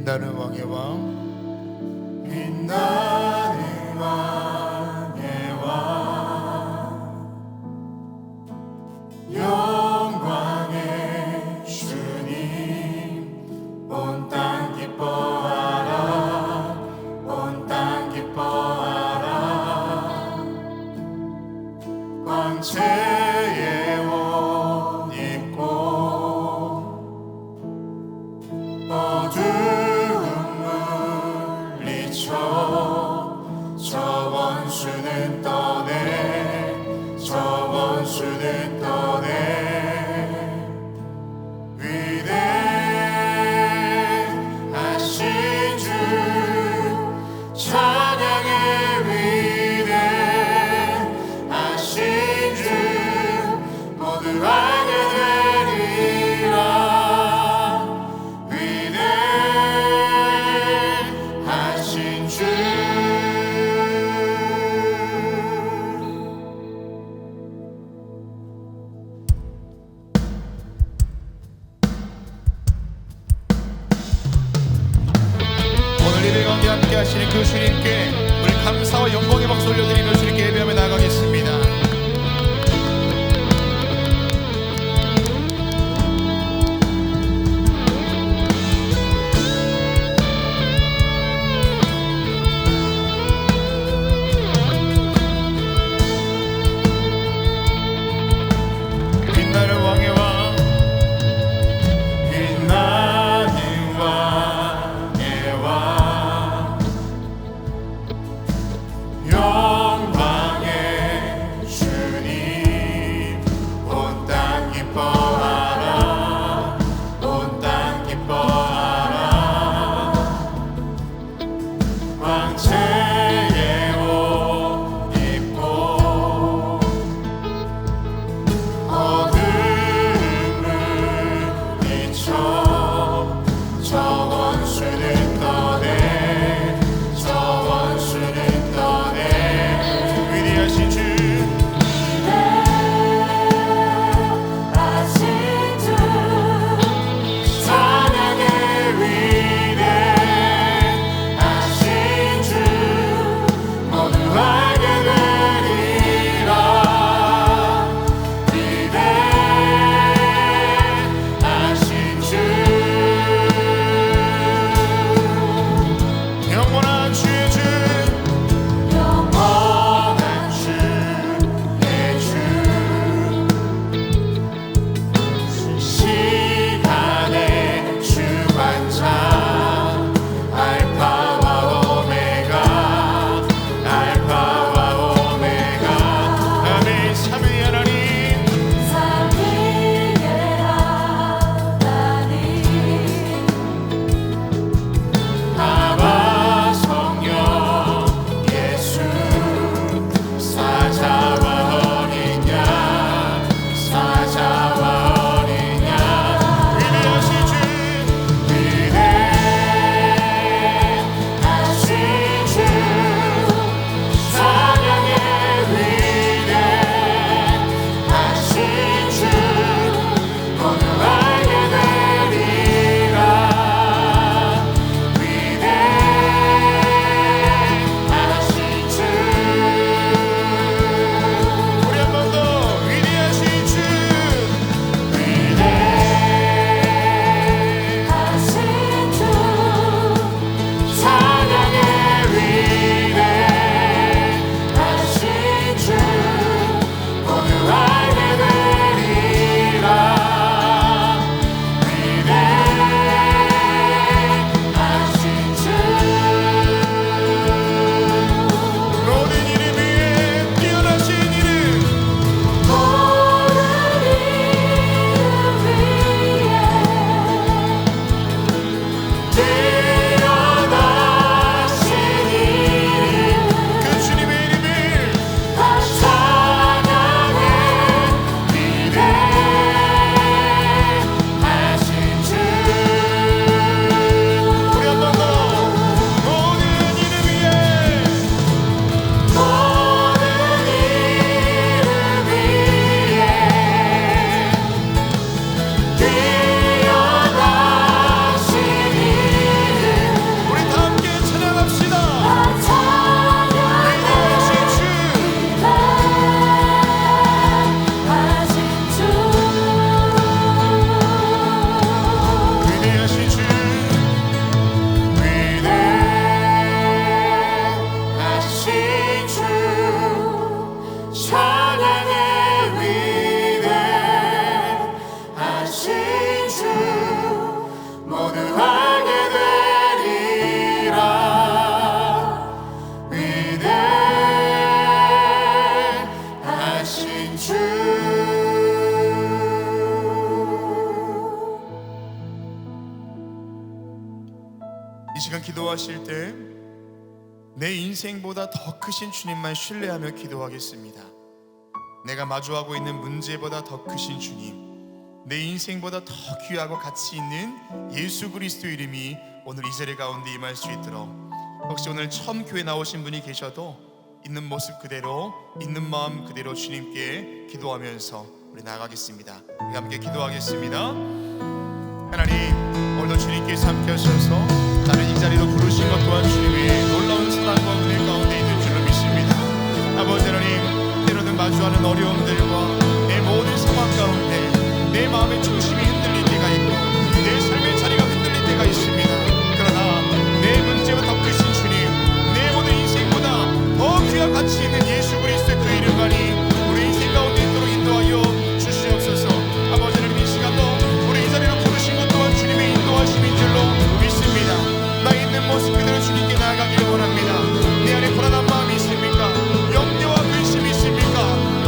빛나는 왕의 왕, 빛나는 왕의 왕, 영광의 주님, 온 땅 기뻐하라, 온 땅 기뻐하라. 광채의 옷 입고 어두움 물리쳐 저 원수는 떠내, 저 원수는 떠내. 위대하신 주 찬양의 위대하신 주 모두 알게 되리라. 위대하신 주 기도하실 때 내 인생보다 더 크신 주님만 신뢰하며 기도하겠습니다. 내가 마주하고 있는 문제보다 더 크신 주님, 내 인생보다 더 귀하고 가치 있는 예수 그리스도 이름이 오늘 이 자리 가운데 임할 수 있도록, 혹시 오늘 처음 교회 나오신 분이 계셔도 있는 모습 그대로, 있는 마음 그대로 주님께 기도하면서 우리 나가겠습니다. 우리 함께 기도하겠습니다. 하나님, 오늘도 주님께서 함께 하셔서 나를 이 자리로 부르신 것 또한 주님의 놀라운 사랑과 은혜 가운데 있는 줄로 믿습니다. 아버지 하나님, 때로는 마주하는 어려움들과 내 모든 상황 가운데 내 마음의 중심이 흔들릴 때가 있고 내 삶의 자리가 흔들릴 때가 있습니다. 그러나 내 문제와 더 크신 주님, 내 모든 인생보다 더 귀한 가치 있는 예수 그리스도의 그 이름만이 우리 인생 가운데 있도록 인도하여 주시옵소서. 아버지 하나님, 이 시간도 우리 이 자리로 부르신 것 또한 주님의 인도하심인 줄로 믿습니다. 나 있는 모습 그대로 주님께 나아가기를 원합니다. 내 안에 불안한 마음이 있습니까? 염려와 근심이 있습니까?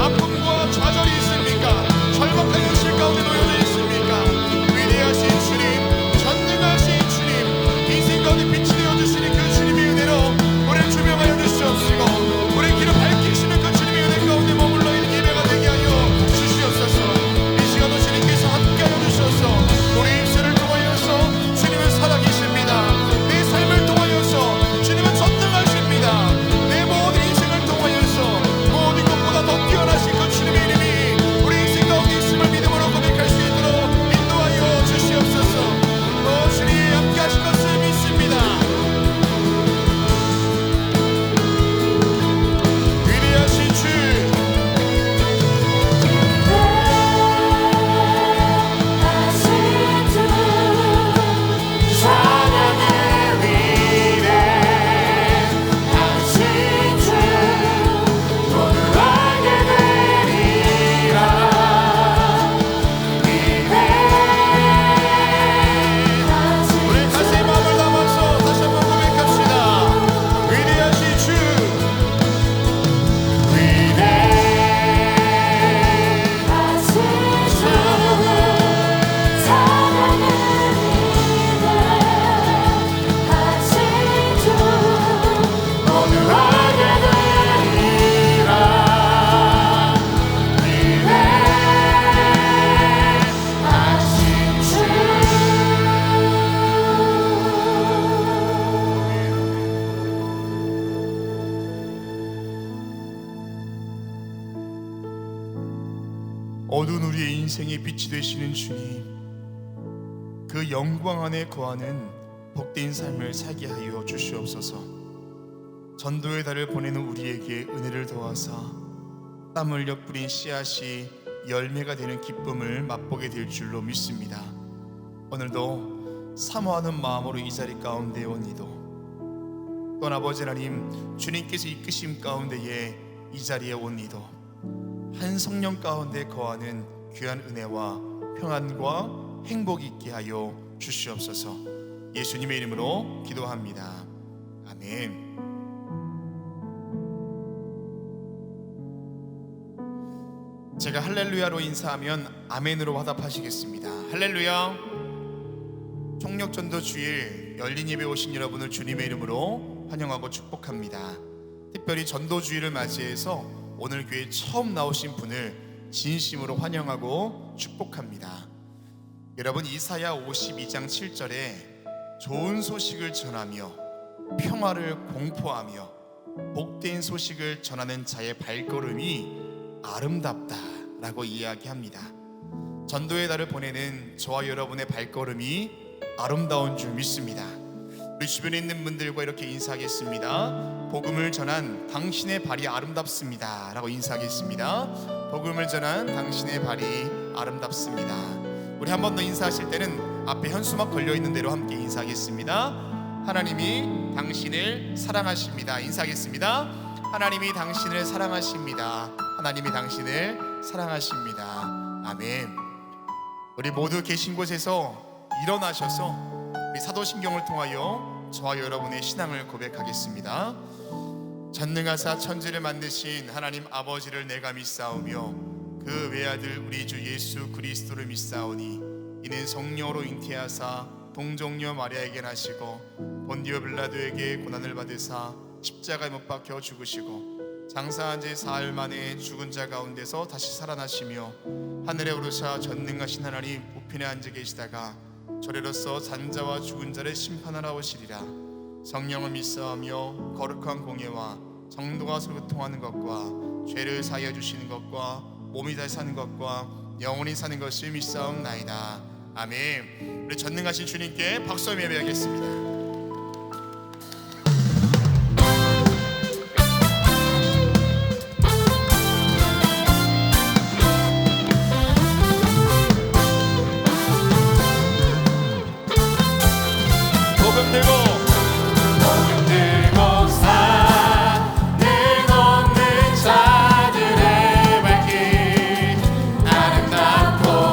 아픔과 좌절이 있습니까? 절박한 현실 가운데 놓여져 있습니까? 위대하신 주님, 전능하신 주님, 인생 가운데 빛이 되어주시는 그 주님의 은혜로 우리를 조명하여 주시옵시고, 우리의 길을 밝히시는 그 주님의 은혜 가운데 머물러 있는 예배가 되게 하여 주시옵소서. 이 시간도 주님께서 함께하여 주셔서 우리 입술을 통하여서 주님은 살아계십니다. 내 삶을 통하여서 주님은 전능하십니다. 내 모든 인생을 통하여서 모든 것보다 더 뛰어나신 그 주님의 이름이 우리 인생 가운데 있음을 믿음으로 고백할 수 있도록 인도하여 주시옵소서. 주님 함께 하실 것을 믿습니다. 위대하신 주, 어두운 우리의 인생의 빛이 되시는 주님, 그 영광 안에 거하는 복된 삶을 살게 하여 주시옵소서. 전도의 달을 보내는 우리에게 은혜를 더하사 땀 흘려 뿌린 씨앗이 열매가 되는 기쁨을 맛보게 될 줄로 믿습니다. 오늘도 사모하는 마음으로 이 자리 가운데 온 이도, 또한 아버지 하나님, 주님께서 이끄심 가운데에 이 자리에 온 이도 한 성령 가운데 거하는 귀한 은혜와 평안과 행복이 있게 하여 주시옵소서. 예수님의 이름으로 기도합니다. 아멘. 제가 할렐루야로 인사하면 아멘으로 화답하시겠습니다. 할렐루야. 총력전도 주일 열린 예배 오신 여러분을 주님의 이름으로 환영하고 축복합니다. 특별히 전도주일을 맞이해서 오늘 교회에 처음 나오신 분을 진심으로 환영하고 축복합니다. 여러분, 이사야 52장 7절에 좋은 소식을 전하며 평화를 공포하며 복된 소식을 전하는 자의 발걸음이 아름답다라고 이야기합니다. 전도의 달을 보내는 저와 여러분의 발걸음이 아름다운 줄 믿습니다. 우리 주변에 있는 분들과 이렇게 인사하겠습니다. 복음을 전한 당신의 발이 아름답습니다 라고 인사하겠습니다. 복음을 전한 당신의 발이 아름답습니다. 우리 한 번 더 인사하실 때는 앞에 현수막 걸려있는 대로 함께 인사하겠습니다. 하나님이 당신을 사랑하십니다. 인사하겠습니다. 하나님이 당신을 사랑하십니다. 하나님이 당신을 사랑하십니다. 아멘. 우리 모두 계신 곳에서 일어나셔서 우리 사도신경을 통하여 저와 여러분의 신앙을 고백하겠습니다. 전능하사 천지를 만드신 하나님 아버지를 내가 믿사오며 그 외아들 우리 주 예수 그리스도를 믿사오니 이는 성령으로 잉태하사 동정녀 마리아에게 나시고 본디오 빌라도에게 고난을 받으사 십자가에 못 박혀 죽으시고 장사한 지 사흘 만에 죽은 자 가운데서 다시 살아나시며 하늘에 오르사 전능하신 하나님 우편에 앉아 계시다가 저리로서 산자와 죽은 자를 심판하러 오시리라. 성령을 믿사하며 거룩한 공예와 정도가 서로 통하는 것과 죄를 사하여 주시는 것과 몸이 다시 사는 것과 영원히 사는 것을 믿사옵나이다. 아멘. 우리 전능하신 주님께 박수하며 예배하겠습니다. 복음 들고 산을 걷는 자들의 발길 아름답도다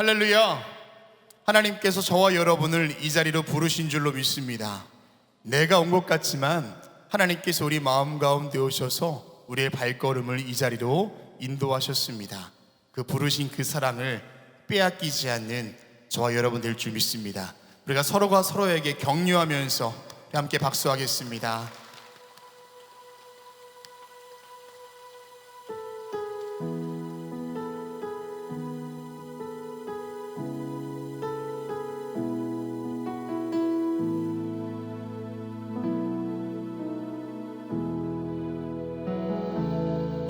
할렐루야. 하나님께서 저와 여러분을 이 자리로 부르신 줄로 믿습니다. 내가 온 것 같지만 하나님께서 우리 마음 가운데 오셔서 우리의 발걸음을 이 자리로 인도하셨습니다. 그 부르신 그 사랑을 빼앗기지 않는 저와 여러분 될 줄 믿습니다. 우리가 서로가 서로에게 격려하면서 함께 박수하겠습니다.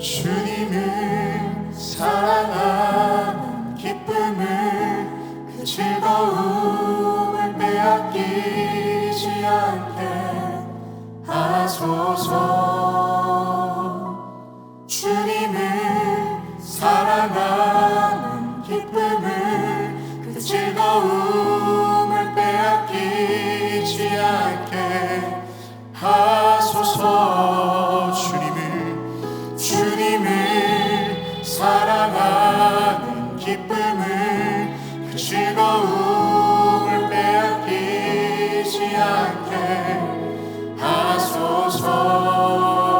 주님을 사랑하는 기쁨을 그 즐거움을 빼앗기지 않게 하소서. 주님을 사랑하는 기쁨을 그 즐거움을 빼앗기지 않게 하소서. 주님을 사랑하는 기쁨을 그 즐거움을 빼앗기지 않게 하소서.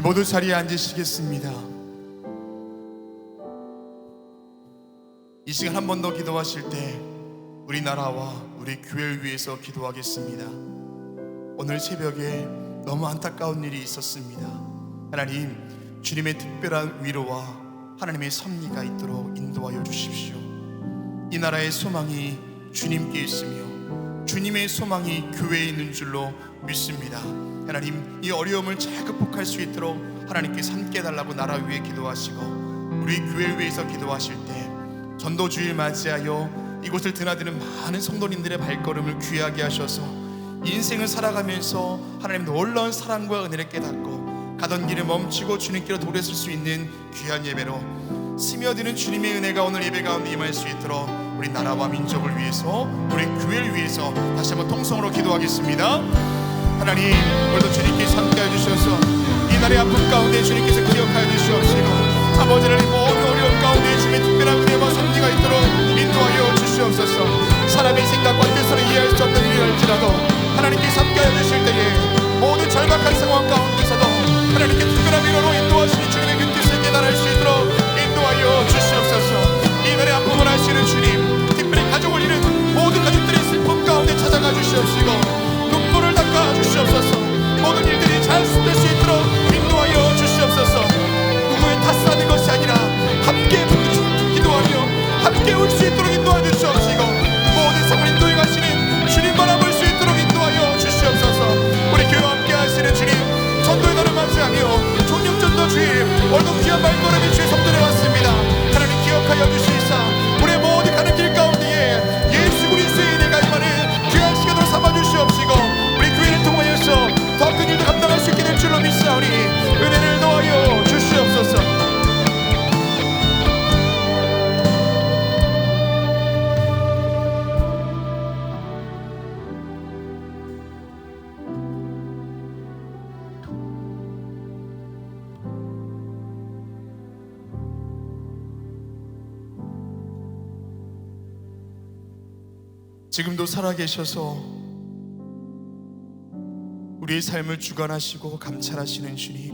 모두 자리에 앉으시겠습니다. 이 시간 한 번 더 기도하실 때 우리나라와 우리 교회를 위해서 기도하겠습니다. 오늘 새벽에 너무 안타까운 일이 있었습니다. 하나님, 주님의 특별한 위로와 하나님의 섭리가 있도록 인도하여 주십시오. 이 나라의 소망이 주님께 있으며 주님의 소망이 교회에 있는 줄로 믿습니다. 하나님, 이 어려움을 잘 극복할 수 있도록 하나님께서 함께 해달라고 나라 위에 기도하시고 우리 교회를 위해서 기도하실 때 전도주일 맞이하여 이곳을 드나드는 많은 성도님들의 발걸음을 귀하게 하셔서 인생을 살아가면서 하나님 놀라운 사랑과 은혜를 깨닫고 가던 길을 멈추고 주님께로 돌아설 수 있는 귀한 예배로 스며드는 주님의 은혜가 오늘 예배 가운데 임할 수 있도록 우리 나라와 민족을 위해서 우리 교회를 위해서 다시 한번 통성으로 기도하겠습니다. 하나님, 오늘도 주님께서 함께해 주셔서 이 날의 아픔 가운데 주님께서 기억하여 주시옵시고 아버지를 모든 어려움 가운데 주님의 특별한 은혜와 섭리가 있도록 인도하여 주시옵소서. 사람의 생각과 뜻으로 이해할 수 없는 일일지라도 하나님께서 함께하여 주실 때에 모든 절박한 상황 가운데서도 하나님께 특별한 위로로 인도하시니 주님의 그 뜻을 깨달을 수 있도록 인도하여 주시옵소서. 이 날의 아픔을 아시는 주님, 특별히 가족을 잃은 모든 가족들의 슬픔 가운데 찾아가 주시옵시고 눈물을 닦아 주시옵소서. 모든 일들이 잘 될 수 있도록 인도하여 주시옵소서. 누구의 탓하는 것이 아니라 함께 기도하며 함께 올 수 있도록 인도하여 주시옵시고 모든 상을 인도하시는 주님 바라볼 수 있도록 인도하여 주시옵소서. 우리 교회와 함께 하시는 주님, 전도의 날을 맞이하며 총력전도 주임 오늘도 귀한 발걸음이 주의 성전에 왔습니다. 하나님 기억하여 주시사 우리의 모든 가는 길 가운데에 예수 그리스도의 은혜가 임하는 귀한 시간으로 삼아주시옵시고 우리 교회를 통하여서 더 큰 일도 감당할 수 있게 될 줄로 믿사오니 은혜를 더하여 주시옵소서. 지금도 살아계셔서 우리의 삶을 주관하시고 감찰하시는 주님,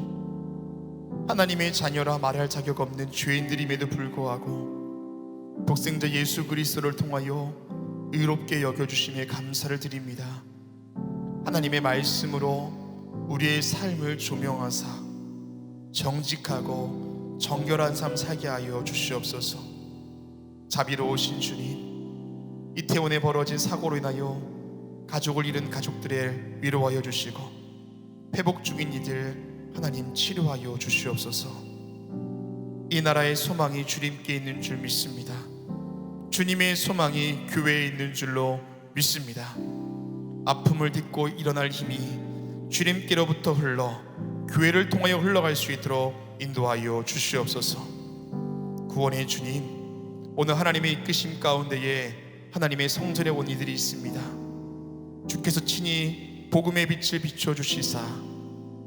하나님의 자녀라 말할 자격 없는 죄인들임에도 불구하고 독생자 예수 그리스도를 통하여 의롭게 여겨주심에 감사를 드립니다. 하나님의 말씀으로 우리의 삶을 조명하사 정직하고 정결한 삶 살게 하여 주시옵소서. 자비로우신 주님, 이태원에 벌어진 사고로 인하여 가족을 잃은 가족들의 위로하여 주시고 회복 중인 이들 하나님 치료하여 주시옵소서. 이 나라의 소망이 주님께 있는 줄 믿습니다. 주님의 소망이 교회에 있는 줄로 믿습니다. 아픔을 딛고 일어날 힘이 주님께로부터 흘러 교회를 통하여 흘러갈 수 있도록 인도하여 주시옵소서. 구원의 주님, 오늘 하나님의 이끄심 가운데에 하나님의 성전에 온 이들이 있습니다. 주께서 친히 복음의 빛을 비춰주시사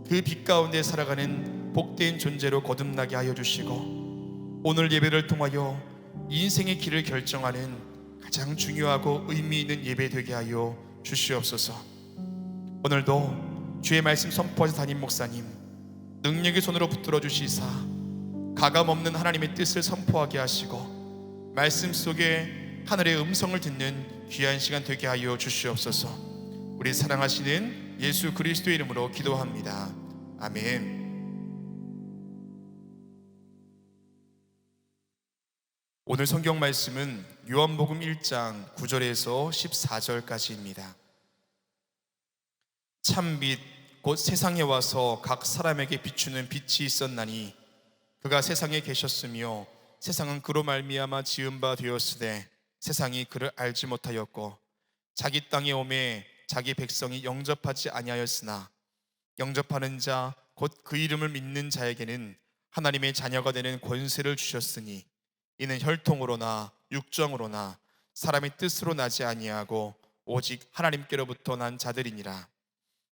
그 빛 가운데 살아가는 복된 존재로 거듭나게 하여 주시고 오늘 예배를 통하여 인생의 길을 결정하는 가장 중요하고 의미 있는 예배 되게 하여 주시옵소서. 오늘도 주의 말씀 선포하신 담임 목사님 능력의 손으로 붙들어 주시사 가감없는 하나님의 뜻을 선포하게 하시고 말씀 속에 하늘의 음성을 듣는 귀한 시간 되게 하여 주시옵소서. 우리 사랑하시는 예수 그리스도의 이름으로 기도합니다. 아멘. 오늘 성경 말씀은 요한복음 1장 9절에서 14절까지입니다. 참빛 곧 세상에 와서 각 사람에게 비추는 빛이 있었나니 그가 세상에 계셨으며 세상은 그로 말미암아 지은 바 되었으되 세상이 그를 알지 못하였고 자기 땅에 오매 자기 백성이 영접하지 아니하였으나 영접하는 자 곧 그 이름을 믿는 자에게는 하나님의 자녀가 되는 권세를 주셨으니 이는 혈통으로나 육정으로나 사람의 뜻으로 나지 아니하고 오직 하나님께로부터 난 자들이니라.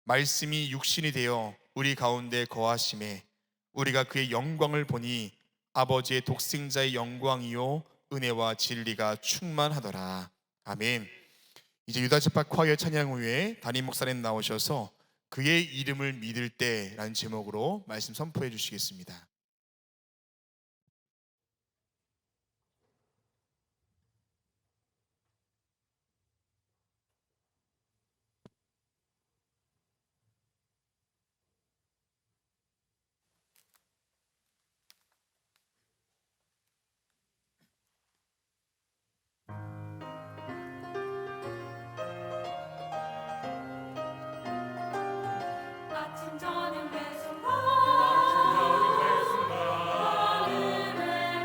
말씀이 육신이 되어 우리 가운데 거하심에 우리가 그의 영광을 보니 아버지의 독생자의 영광이요 은혜와 진리가 충만하더라. 아멘. 이제 유다지파 콰이어 찬양 후에 담임 목사님 나오셔서 그의 이름을 믿을 때라는 제목으로 말씀 선포해 주시겠습니다. 아침 저녁 매 순간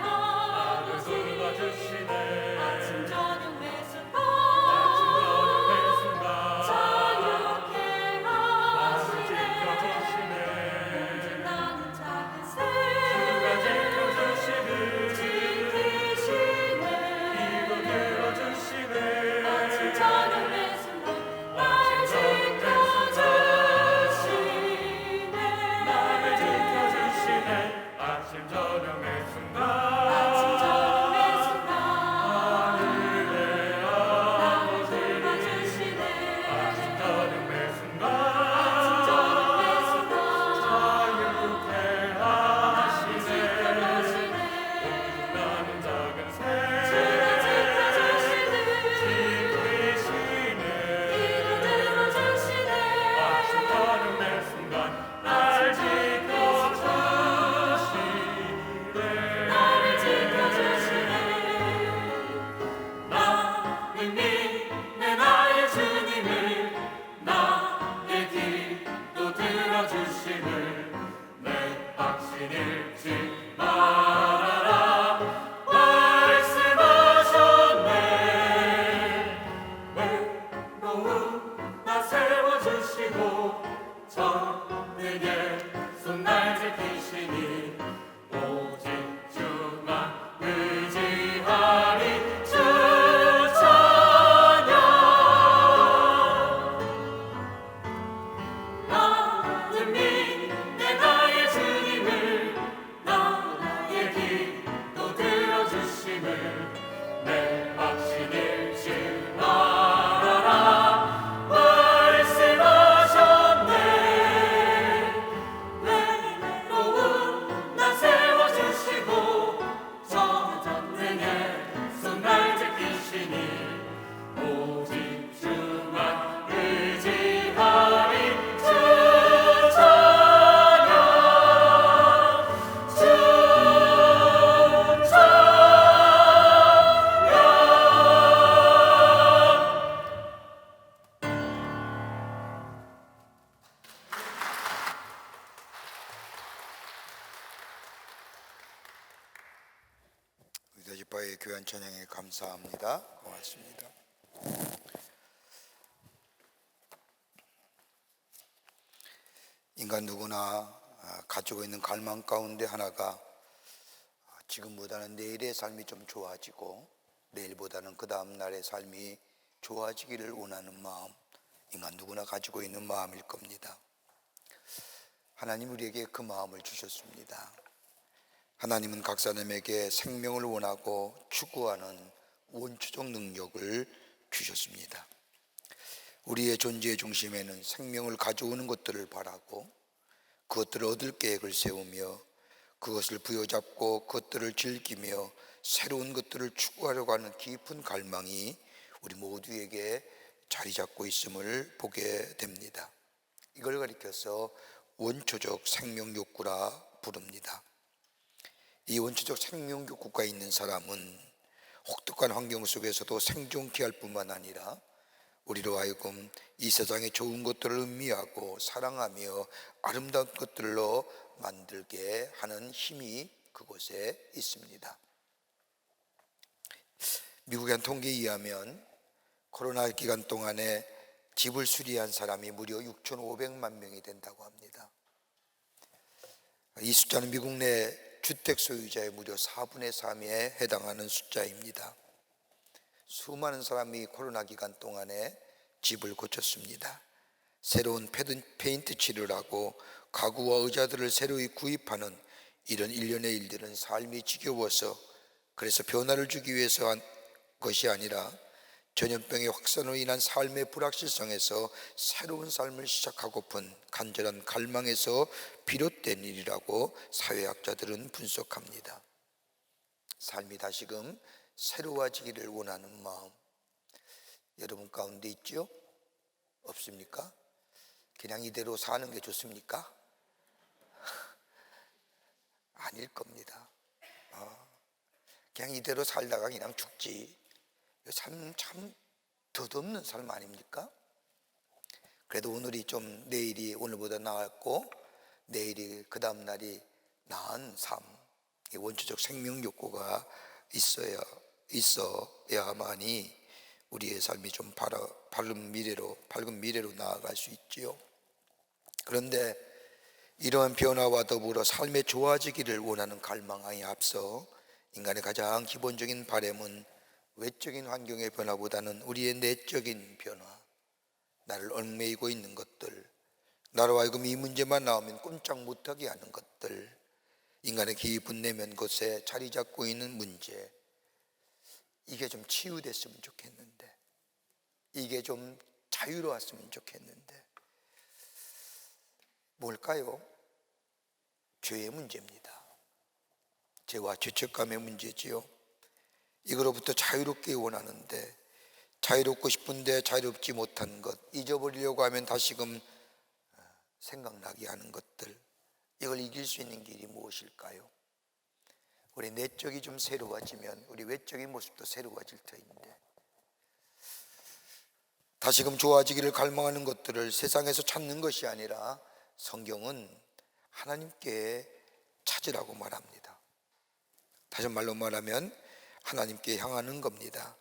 나를 불러주시네. 아침 저녁 매 순간 자유케 하시네. 나는 작은 새 지키시네. 아침 저녁 매 순간 날 지켜주시네. 아침 저녁 매 순간 아침 저녁 매 순간 나를 돌봐주시네. 아침 저녁 매 순간 아침 저녁 매 순간 자유케 하시네. 지켜주시네. 나는 작은 새 주가 지켜주시네. 지키시네. 이루 들어주시네. 아침 저녁 매 순간 날 지켜주시네. 나를 지켜주시네. 나는 믿네 나의 주님을. 나의 기도 들어주심을. 내 확신 잃지 말아라 말씀하셨네. 외로움 나 세워주시고 전능의 손날 지키시니 오직 주만 의지하리. 주 찬양. 나는 믿네 나의 주님을. 나의 기도 들어주심을. 내 확신 잃지 말아라 말씀하셨네. 외로움 나 세워주시고 전능의 손날 지키시니 오직 주만 의지하리. 주 찬양. 주 의자지파의 교회한 찬양에 감사합니다. 고맙습니다. 인간 누구나 가지고 있는 갈망 가운데 하나가 지금보다는 내일의 삶이 좀 좋아지고 내일보다는 그 다음 날의 삶이 좋아지기를 원하는 마음, 인간 누구나 가지고 있는 마음일 겁니다. 하나님 우리에게 그 마음을 주셨습니다. 하나님은 각 사람에게 생명을 원하고 추구하는 원초적 능력을 주셨습니다. 우리의 존재의 중심에는 생명을 가져오는 것들을 바라고 그것들을 얻을 계획을 세우며 그것을 부여잡고 그것들을 즐기며 새로운 것들을 추구하려고 하는 깊은 갈망이 우리 모두에게 자리 잡고 있음을 보게 됩니다. 이걸 가리켜서 원초적 생명 욕구라 부릅니다. 이 원초적 생명 욕구가 있는 사람은 혹독한 환경 속에서도 생존케 할 뿐만 아니라 우리로 하여금 이 세상의 좋은 것들을 음미하고 사랑하며 아름다운 것들로 만들게 하는 힘이 그곳에 있습니다. 미국의 한 통계에 의하면 코로나 기간 동안에 집을 수리한 사람이 무려 6,500만 명이 된다고 합니다. 이 숫자는 미국 내 주택 소유자의 무려 4분의 3에 해당하는 숫자입니다. 수많은 사람이 코로나 기간 동안에 집을 고쳤습니다. 새로운 페인트 칠을 하고 가구와 의자들을 새로이 구입하는 이런 일련의 일들은 삶이 지겨워서 그래서 변화를 주기 위해서 한 것이 아니라 전염병의 확산으로 인한 삶의 불확실성에서 새로운 삶을 시작하고픈 간절한 갈망에서 비롯된 일이라고 사회학자들은 분석합니다. 삶이 다시금 새로워지기를 원하는 마음, 여러분 가운데 있죠? 없습니까? 그냥 이대로 사는 게 좋습니까? 아닐 겁니다. 그냥 이대로 살다가 그냥 죽지. 참 덧없는 삶 아닙니까? 그래도 오늘이 좀 내일이 오늘보다 나았고 내일이 그 다음 날이 나은 삶, 원초적 생명 욕구가 있어야만이 우리의 삶이 좀 밝은 미래로 나아갈 수 있지요. 그런데 이러한 변화와 더불어 삶에 좋아지기를 원하는 갈망에 앞서 인간의 가장 기본적인 바람은 외적인 환경의 변화보다는 우리의 내적인 변화, 나를 얽매이고 있는 것들, 나로 하여금 이 문제만 나오면 꼼짝 못하게 하는 것들, 인간의 깊은 내면 곳에 자리 잡고 있는 문제, 이게 좀 치유됐으면 좋겠는데, 이게 좀 자유로웠으면 좋겠는데, 뭘까요? 죄의 문제입니다. 죄와 죄책감의 문제지요. 이거로부터 자유롭게 원하는데, 자유롭고 싶은데 자유롭지 못한 것, 잊어버리려고 하면 다시금 생각나게 하는 것들, 이걸 이길 수 있는 길이 무엇일까요? 우리 내적이 좀 새로워지면 우리 외적인 모습도 새로워질 터인데, 다시금 좋아지기를 갈망하는 것들을 세상에서 찾는 것이 아니라 성경은 하나님께 찾으라고 말합니다. 다시 말로 말하면 하나님께 향하는 겁니다.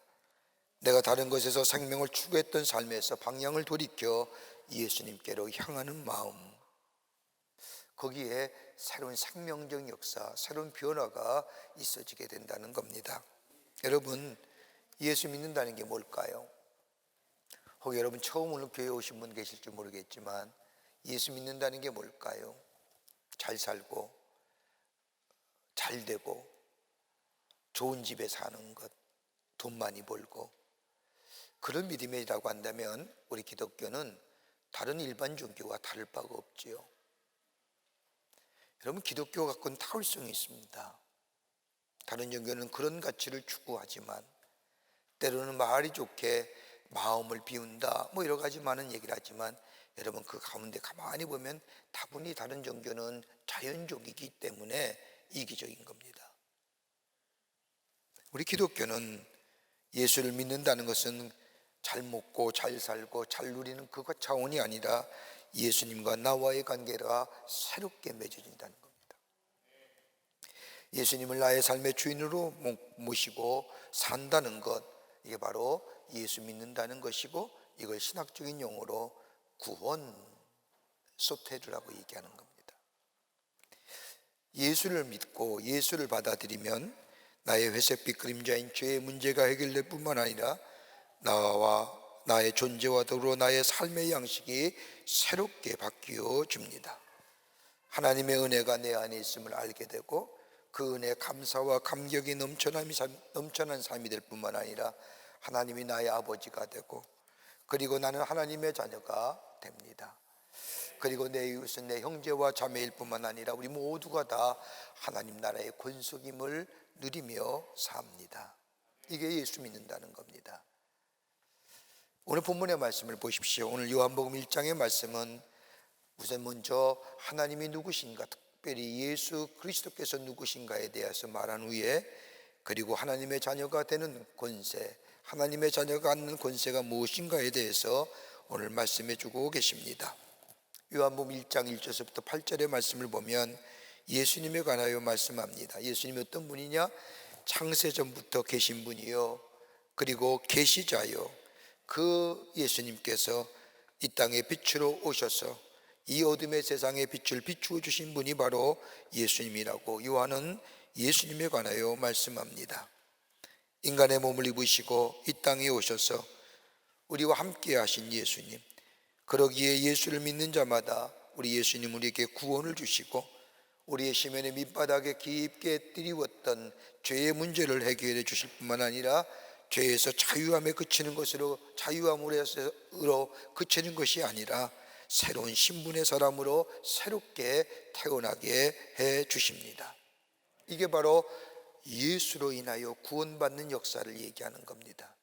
내가 다른 것에서 생명을 추구했던 삶에서 방향을 돌이켜 예수님께로 향하는 마음, 거기에 새로운 생명적 역사, 새로운 변화가 있어지게 된다는 겁니다. 여러분, 예수 믿는다는 게 뭘까요? 혹 여러분 처음 오늘 교회 오신 분 계실지 모르겠지만 예수 믿는다는 게 뭘까요? 잘 살고 잘 되고 좋은 집에 사는 것, 돈 많이 벌고, 그런 믿음이라고 한다면 우리 기독교는 다른 일반 종교와 다를 바가 없지요. 여러분, 기독교 갖고는 타월성이 있습니다. 다른 종교는 그런 가치를 추구하지만 때로는 말이 좋게 마음을 비운다, 뭐 여러 가지 많은 얘기를 하지만 여러분, 그 가운데 가만히 보면 다분히 다른 종교는 자연종이기 때문에 이기적인 겁니다. 우리 기독교는 예수를 믿는다는 것은 잘 먹고 잘 살고 잘 누리는 그것 차원이 아니라 예수님과 나와의 관계가 새롭게 맺어진다는 겁니다. 예수님을 나의 삶의 주인으로 모시고 산다는 것, 이게 바로 예수 믿는다는 것이고, 이걸 신학적인 용어로 구원, 소테르라고 얘기하는 겁니다. 예수를 믿고 예수를 받아들이면 나의 회색빛 그림자인 죄의 문제가 해결될 뿐만 아니라 나와 나의 존재와 더불어 나의 삶의 양식이 새롭게 바뀌어 줍니다. 하나님의 은혜가 내 안에 있음을 알게 되고, 그 은혜에 감사와 감격이 넘쳐난 삶이 될 뿐만 아니라 하나님이 나의 아버지가 되고, 그리고 나는 하나님의 자녀가 됩니다. 그리고 내 이웃은 내 형제와 자매일 뿐만 아니라 우리 모두가 다 하나님 나라의 권속임을 누리며 삽니다. 이게 예수 믿는다는 겁니다. 오늘 본문의 말씀을 보십시오. 오늘 요한복음 1장의 말씀은 우선 먼저 하나님이 누구신가, 특별히 예수 그리스도께서 누구신가에 대해서 말한 후에, 그리고 하나님의 자녀가 되는 권세, 하나님의 자녀가 갖는 권세가 무엇인가에 대해서 오늘 말씀해 주고 계십니다. 요한복음 1장 1절부터 8절의 말씀을 보면 예수님에 관하여 말씀합니다. 예수님이 어떤 분이냐? 창세전부터 계신 분이요, 그리고 계시자요, 그 예수님께서 이 땅에 빛으로 오셔서 이 어둠의 세상에 빛을 비추어 주신 분이 바로 예수님이라고 요한은 예수님에 관하여 말씀합니다. 인간의 몸을 입으시고 이 땅에 오셔서 우리와 함께 하신 예수님, 그러기에 예수를 믿는 자마다 우리 예수님 우리에게 구원을 주시고 우리의 시면의 밑바닥에 깊게 드리웠던 죄의 문제를 해결해 주실 뿐만 아니라 죄에서 자유함에 그치는 것으로 자유함으로 그치는 것이 아니라 새로운 신분의 사람으로 새롭게 태어나게 해 주십니다. 이게 바로 예수로 인하여 구원받는 역사를 얘기하는 겁니다.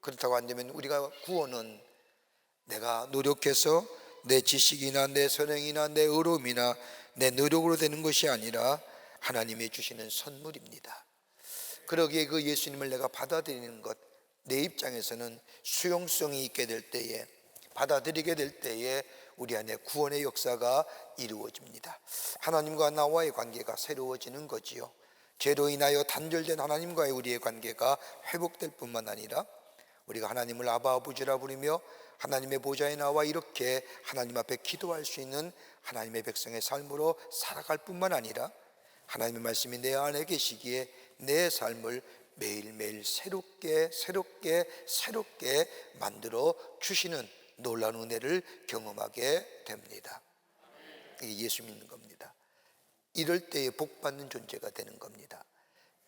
그렇다고 한다면 우리가 구원은 내가 노력해서 내 지식이나 내 선행이나 내 의로움이나 내 노력으로 되는 것이 아니라 하나님이 주시는 선물입니다. 그러기에 그 예수님을 내가 받아들이는 것, 내 입장에서는 수용성이 있게 될 때에, 받아들이게 될 때에 우리 안에 구원의 역사가 이루어집니다. 하나님과 나와의 관계가 새로워지는 거지요. 죄로 인하여 단절된 하나님과의 우리의 관계가 회복될 뿐만 아니라 우리가 하나님을 아바 아버지라 부르며 하나님의 보좌에 나와 이렇게 하나님 앞에 기도할 수 있는 하나님의 백성의 삶으로 살아갈 뿐만 아니라 하나님의 말씀이 내 안에 계시기에 내 삶을 매일매일 새롭게 만들어 주시는 놀라운 은혜를 경험하게 됩니다. 이게 예수 믿는 겁니다. 이럴 때에 복받는 존재가 되는 겁니다.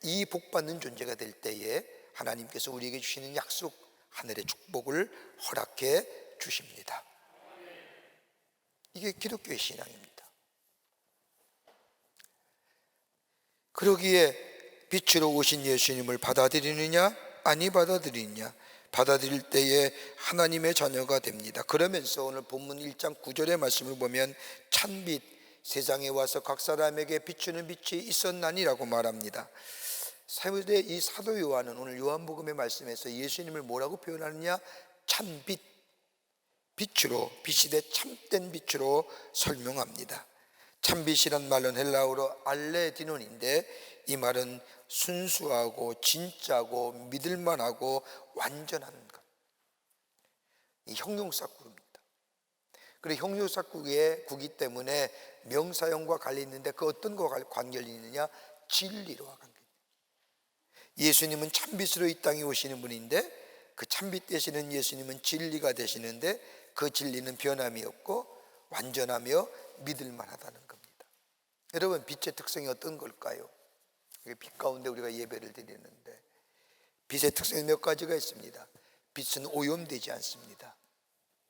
이 복받는 존재가 될 때에 하나님께서 우리에게 주시는 약속, 하늘의 축복을 허락해 주십니다. 이게 기독교의 신앙입니다. 그러기에 빛으로 오신 예수님을 받아들이느냐 아니 받아들이느냐, 받아들일 때에 하나님의 자녀가 됩니다. 그러면서 오늘 본문 1장 9절의 말씀을 보면 찬빛 세상에 와서 각 사람에게 비추는 빛이 있었나니라고 말합니다. 이 사도 요한은 오늘 요한복음의 말씀에서 예수님을 뭐라고 표현하느냐, 찬빛, 빛으로, 빛이 돼 참된 빛으로 설명합니다. 참빛이란 말은 헬라어로 알레디논인데 이 말은 순수하고 진짜고 믿을만하고 완전한 것, 이 형용사구입니다. 그리고 형용사구의 구기 때문에 명사형과 관련이 있는데 그 어떤 거와 관계가 있느냐, 진리로와 관계. 예수님은 참빛으로 이 땅에 오시는 분인데 그 참빛 되시는 예수님은 진리가 되시는데 그 진리는 변함이 없고 완전하며 믿을만하다는 겁니다. 여러분, 빛의 특성이 어떤 걸까요? 빛 가운데 우리가 예배를 드리는데 빛의 특성이 몇 가지가 있습니다. 빛은 오염되지 않습니다.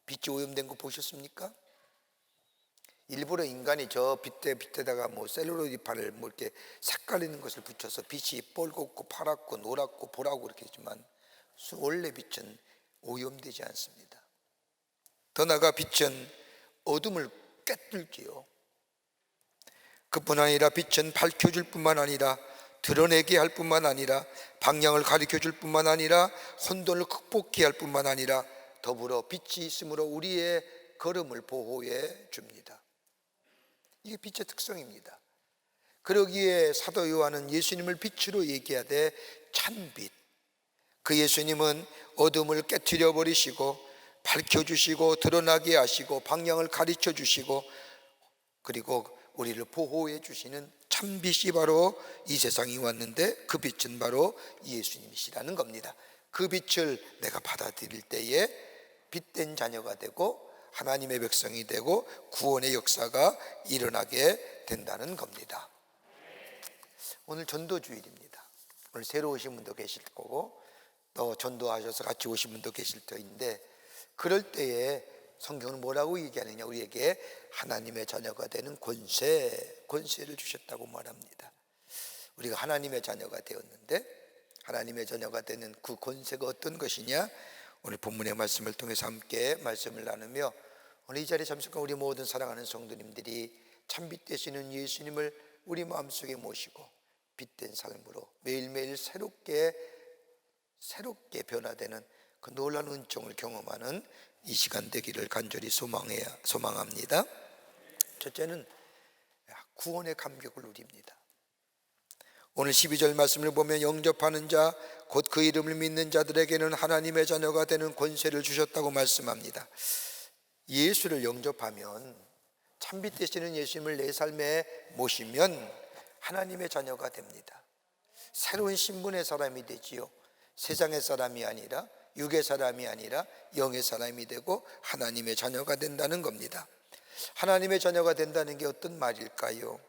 빛이 오염된 거 보셨습니까? 일부러 인간이 저 빛에다가 셀룰로이드판을 이렇게 색깔 있는 것을 붙여서 빛이 뻘겋고 파랗고 노랗고 보라고 이렇게 했지만 원래 빛은 오염되지 않습니다. 더 나아가 빛은 어둠을 꿰뚫지요. 그뿐 아니라 빛은 밝혀줄 뿐만 아니라 드러내게 할 뿐만 아니라 방향을 가르쳐 줄 뿐만 아니라 혼돈을 극복케 할 뿐만 아니라 더불어 빛이 있으므로 우리의 걸음을 보호해 줍니다. 이게 빛의 특성입니다. 그러기에 사도 요한은 예수님을 빛으로 얘기하되 찬빛, 그 예수님은 어둠을 깨트려 버리시고 밝혀주시고 드러나게 하시고 방향을 가르쳐 주시고 그리고 우리를 보호해 주시는 참빛이 바로 이 세상에 왔는데 그 빛은 바로 예수님이시라는 겁니다. 그 빛을 내가 받아들일 때에 빛된 자녀가 되고 하나님의 백성이 되고 구원의 역사가 일어나게 된다는 겁니다. 오늘 전도주일입니다. 오늘 새로 오신 분도 계실 거고 또 전도하셔서 같이 오신 분도 계실 터인데 그럴 때에 성경은 뭐라고 얘기하느냐, 우리에게 하나님의 자녀가 되는 권세를 주셨다고 말합니다. 우리가 하나님의 자녀가 되었는데 하나님의 자녀가 되는 그 권세가 어떤 것이냐, 오늘 본문의 말씀을 통해서 함께 말씀을 나누며 오늘 이 자리에 참석한 우리 모든 사랑하는 성도님들이 참빛 되시는 예수님을 우리 마음속에 모시고 빛된 삶으로 매일매일 새롭게 변화되는 그 놀라운 은총을 경험하는 이 시간 되기를 간절히 소망합니다. 첫째는 구원의 감격을 누립니다. 오늘 12절 말씀을 보면 영접하는 자 곧 그 이름을 믿는 자들에게는 하나님의 자녀가 되는 권세를 주셨다고 말씀합니다. 예수를 영접하면, 참빛 되시는 예수님을 내 삶에 모시면 하나님의 자녀가 됩니다. 새로운 신분의 사람이 되지요. 세상의 사람이 아니라, 육의 사람이 아니라 영의 사람이 되고 하나님의 자녀가 된다는 겁니다. 하나님의 자녀가 된다는 게 어떤 말일까요?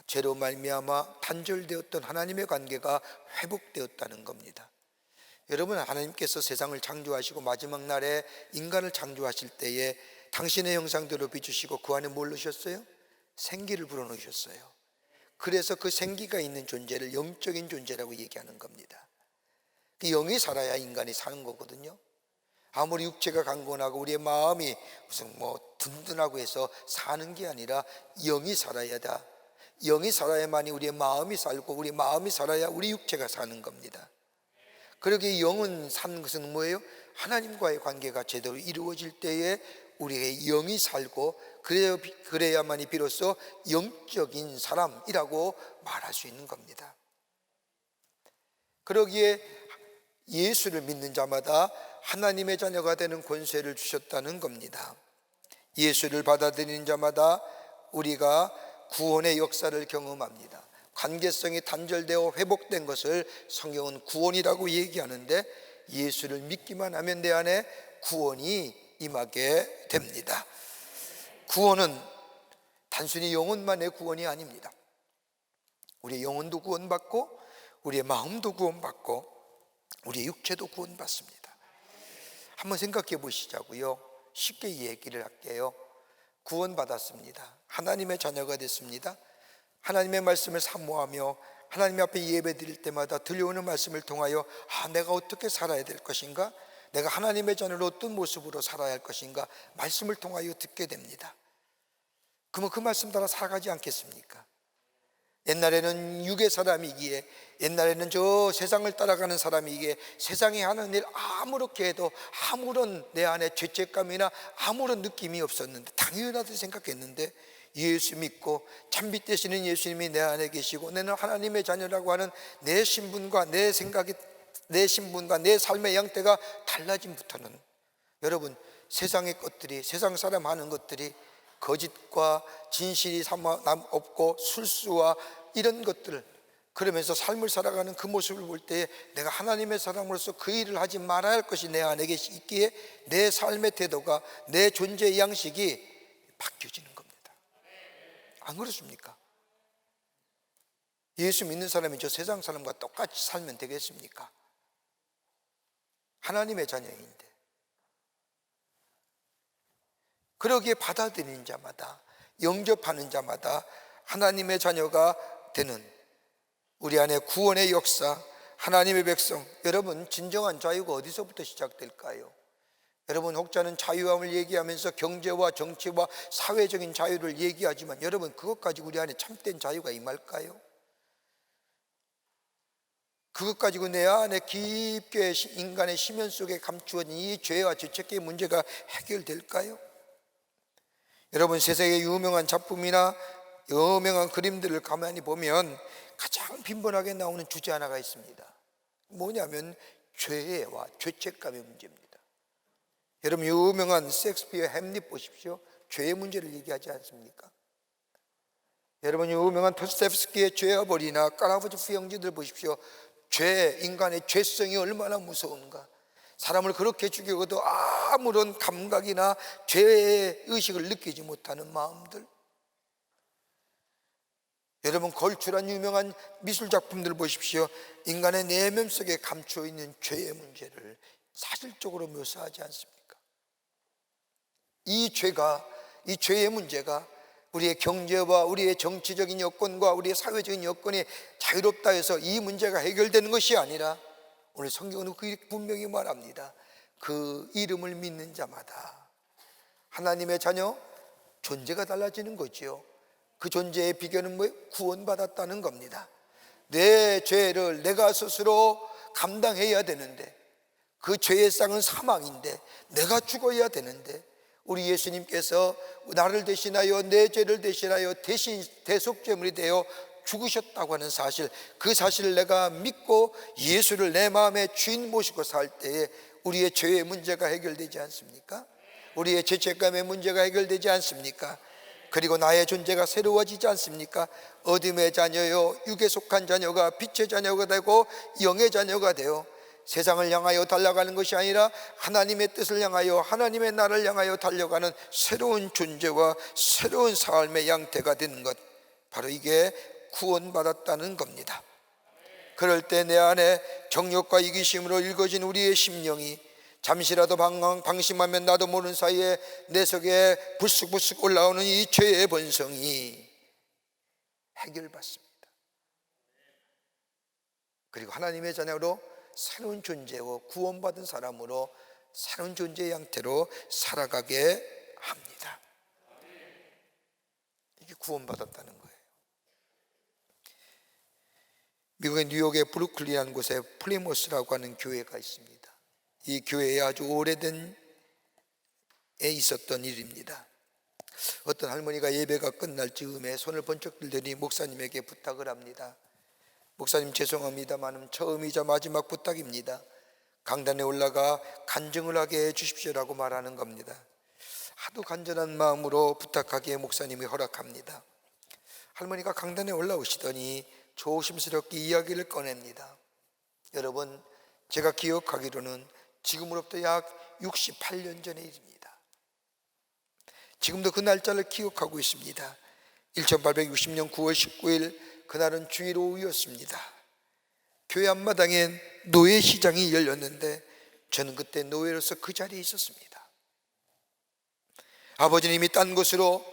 죄로 말미암아 단절되었던 하나님의 관계가 회복되었다는 겁니다. 여러분, 하나님께서 세상을 창조하시고 마지막 날에 인간을 창조하실 때에 당신의 형상대로 빚으시고 그 안에 뭘 넣으셨어요? 생기를 불어넣으셨어요. 그래서 그 생기가 있는 존재를 영적인 존재라고 얘기하는 겁니다. 그 영이 살아야 인간이 사는 거거든요. 아무리 육체가 강건하고 우리의 마음이 무슨 든든하고 해서 사는 게 아니라 영이 살아야다. 영이 살아야만이 우리의 마음이 살고 우리 마음이 살아야 우리 육체가 사는 겁니다. 그러기에 영은 사는 것은 뭐예요? 하나님과의 관계가 제대로 이루어질 때에 우리의 영이 살고 그래야만이 비로소 영적인 사람이라고 말할 수 있는 겁니다. 그러기에 예수를 믿는 자마다 하나님의 자녀가 되는 권세를 주셨다는 겁니다. 예수를 받아들이는 자마다 우리가 구원의 역사를 경험합니다. 관계성이 단절되어 회복된 것을 성경은 구원이라고 얘기하는데, 예수를 믿기만 하면 내 안에 구원이 임하게 됩니다. 구원은 단순히 영혼만의 구원이 아닙니다. 우리의 영혼도 구원받고 우리의 마음도 구원받고 우리의 육체도 구원받습니다. 한번 생각해 보시자고요. 쉽게 얘기를 할게요. 구원받았습니다. 하나님의 자녀가 됐습니다. 하나님의 말씀을 사모하며 하나님 앞에 예배 드릴 때마다 들려오는 말씀을 통하여 내가 어떻게 살아야 될 것인가, 내가 하나님의 자녀로 어떤 모습으로 살아야 할 것인가 말씀을 통하여 듣게 됩니다. 그러면 그 말씀 따라 살아가지 않겠습니까? 옛날에는 육의 사람이기에, 옛날에는 저 세상을 따라가는 사람이기에 세상이 하는 일 아무렇게 해도 아무런 내 안에 죄책감이나 아무런 느낌이 없었는데, 당연하다고 생각했는데, 예수 믿고 참빛 되시는 예수님이 내 안에 계시고 나는 하나님의 자녀라고 하는 내 신분과 내 생각이, 내 신분과 내 삶의 양태가 달라짐부터는, 여러분, 세상의 것들이, 세상 사람 하는 것들이 거짓과 진실이 없고 술수와 이런 것들, 그러면서 삶을 살아가는 그 모습을 볼 때 내가 하나님의 사람으로서 그 일을 하지 말아야 할 것이 내 안에 있기에 내 삶의 태도가, 내 존재의 양식이 바뀌어지는 겁니다. 안 그렇습니까? 예수 믿는 사람이 저 세상 사람과 똑같이 살면 되겠습니까? 하나님의 자녀인데. 그러기에 받아들이는 자마다, 영접하는 자마다 하나님의 자녀가 되는 우리 안에 구원의 역사, 하나님의 백성. 여러분, 진정한 자유가 어디서부터 시작될까요? 여러분, 혹자는 자유함을 얘기하면서 경제와 정치와 사회적인 자유를 얘기하지만, 여러분, 그것 가지고 우리 안에 참된 자유가 임할까요? 그것 가지고 내 안에 깊게 인간의 심연 속에 감추어진 이 죄와 죄책의 문제가 해결될까요? 여러분, 세상의 유명한 작품이나 유명한 그림들을 가만히 보면 가장 빈번하게 나오는 주제 하나가 있습니다. 뭐냐면 죄와 죄책감의 문제입니다. 여러분, 유명한 셰익스피어 햄릿 보십시오. 죄의 문제를 얘기하지 않습니까? 여러분, 유명한 도스토옙스키의 죄와 벌이나 까라부조프 형제들 보십시오. 죄, 인간의 죄성이 얼마나 무서운가. 사람을 그렇게 죽이고도 아무런 감각이나 죄의 의식을 느끼지 못하는 마음들. 여러분, 걸출한 유명한 미술작품들 보십시오. 인간의 내면 속에 감추어 있는 죄의 문제를 사실적으로 묘사하지 않습니까? 이 죄가, 이 죄의 문제가 우리의 경제와 우리의 정치적인 여건과 우리의 사회적인 여건이 자유롭다 해서 이 문제가 해결되는 것이 아니라, 오늘 성경은 분명히 말합니다. 그 이름을 믿는 자마다 하나님의 자녀, 존재가 달라지는 거지요. 그 존재의 비결은 뭐예요? 구원받았다는 겁니다. 내 죄를 내가 스스로 감당해야 되는데, 그 죄의 쌍은 사망인데 내가 죽어야 되는데, 우리 예수님께서 나를 대신하여 내 죄를 대신하여 대신 대속죄물이 되어 죽으셨다고 하는 사실, 그 사실을 내가 믿고 예수를 내 마음의 주인 모시고 살 때에 우리의 죄의 문제가 해결되지 않습니까? 우리의 죄책감의 문제가 해결되지 않습니까? 그리고 나의 존재가 새로워지지 않습니까? 어둠의 자녀요, 육에 속한 자녀가 빛의 자녀가 되고 영의 자녀가 되어 세상을 향하여 달려가는 것이 아니라 하나님의 뜻을 향하여, 하나님의 나라를 향하여 달려가는 새로운 존재와 새로운 삶의 양태가 되는 것, 바로 이게 구원받았다는 겁니다. 그럴 때 내 안에 정욕과 이기심으로 읽어진 우리의 심령이 잠시라도 방심하면 나도 모르는 사이에 내 속에 불쑥불쑥 올라오는 이 죄의 본성이 해결받습니다. 그리고 하나님의 자녀로 새로운 존재로 구원받은 사람으로 새로운 존재의 형태로 살아가게 합니다. 이게 구원받았다는 거예요. 미국의 뉴욕의 브루클린이라는 곳에 플리모스라고 하는 교회가 있습니다. 이 교회에 아주 오래된 에 있었던 일입니다. 어떤 할머니가 예배가 끝날 즈음에 손을 번쩍 들더니 목사님에게 부탁을 합니다. 목사님 죄송합니다만 처음이자 마지막 부탁입니다. 강단에 올라가 간증을 하게 해주십시오라고 말하는 겁니다. 하도 간절한 마음으로 부탁하기에 목사님이 허락합니다. 할머니가 강단에 올라오시더니 조심스럽게 이야기를 꺼냅니다. 여러분, 제가 기억하기로는 지금으로부터 약 68년 전의 일입니다. 지금도 그 날짜를 기억하고 있습니다. 1860년 9월 19일 그날은 주일 오후였습니다. 교회 앞마당에 노예 시장이 열렸는데 저는 그때 노예로서 그 자리에 있었습니다. 아버지님이 딴 곳으로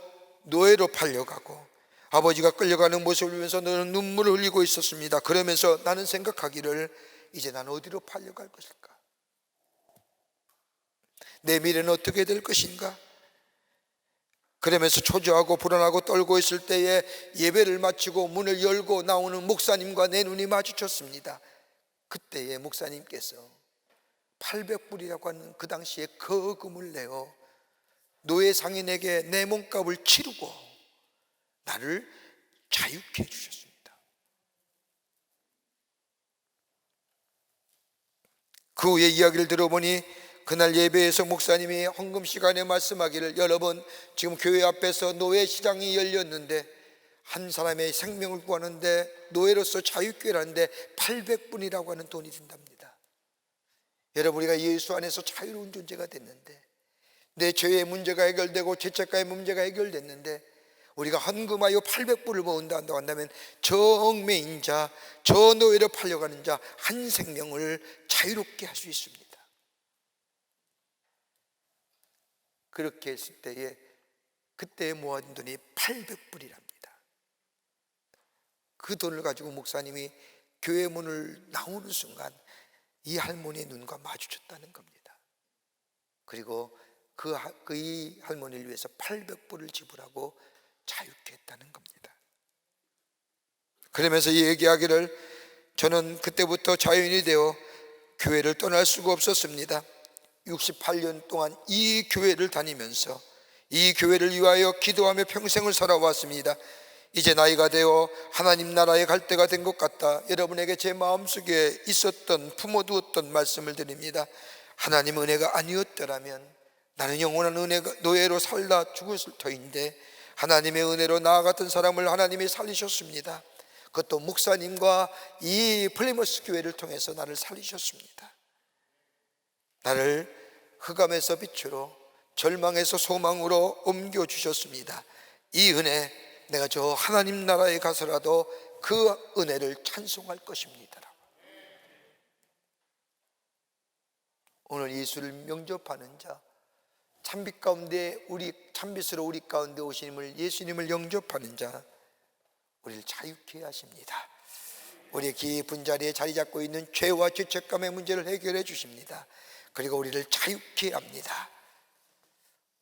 노예로 팔려가고 아버지가 끌려가는 모습을 보면서 너는 눈물을 흘리고 있었습니다. 그러면서 나는 생각하기를 이제 난 어디로 팔려갈 것일까? 내 미래는 어떻게 될 것인가? 그러면서 초조하고 불안하고 떨고 있을 때에 예배를 마치고 문을 열고 나오는 목사님과 내 눈이 마주쳤습니다. 그때에 목사님께서 800불이라고 하는 그 당시에 거금을 내어 노예 상인에게 내 몸값을 치르고 나를 자유케 해주셨습니다. 그 후에 이야기를 들어보니 그날 예배에서 목사님이 헌금 시간에 말씀하기를 여러분, 지금 교회 앞에서 노예 시장이 열렸는데 한 사람의 생명을 구하는데 노예로서 자유케라는데 800분이라고 하는 돈이 든답니다. 여러분, 우리가 예수 안에서 자유로운 존재가 됐는데 내 죄의 문제가 해결되고 죄책감의 문제가 해결됐는데 우리가 헌금하여 800불을 모은다 한다면 저 얽매인 자, 저 노예로 팔려가는 자 한 생명을 자유롭게 할 수 있습니다. 그렇게 했을 때에 그때 모아둔 돈이 800불이랍니다. 그 돈을 가지고 목사님이 교회 문을 나오는 순간 이 할머니의 눈과 마주쳤다는 겁니다. 그리고 이 할머니를 위해서 800불을 지불하고 자유케 했다는 겁니다. 그러면서 얘기하기를 저는 그때부터 자유인이 되어 교회를 떠날 수가 없었습니다. 68년 동안 이 교회를 다니면서 이 교회를 위하여 기도하며 평생을 살아왔습니다. 이제 나이가 되어 하나님 나라에 갈 때가 된 것 같다. 여러분에게 제 마음속에 있었던 품어두었던 말씀을 드립니다. 하나님 은혜가 아니었더라면 나는 영원한 노예로 살다 죽었을 터인데 하나님의 은혜로 나 같은 사람을 하나님이 살리셨습니다. 그것도 목사님과 이 플리머스 교회를 통해서 나를 살리셨습니다. 나를 흑암에서 빛으로 절망에서 소망으로 옮겨주셨습니다. 이 은혜, 내가 저 하나님 나라에 가서라도 그 은혜를 찬송할 것입니다. 오늘 예수를 영접하는 자, 찬빛 가운데 찬빛으로 우리 가운데 오시님을, 예수님을 영접하는 자, 우리를 자유케 하십니다. 우리의 깊은 자리에 자리 잡고 있는 죄와 죄책감의 문제를 해결해 주십니다. 그리고 우리를 자유케 합니다.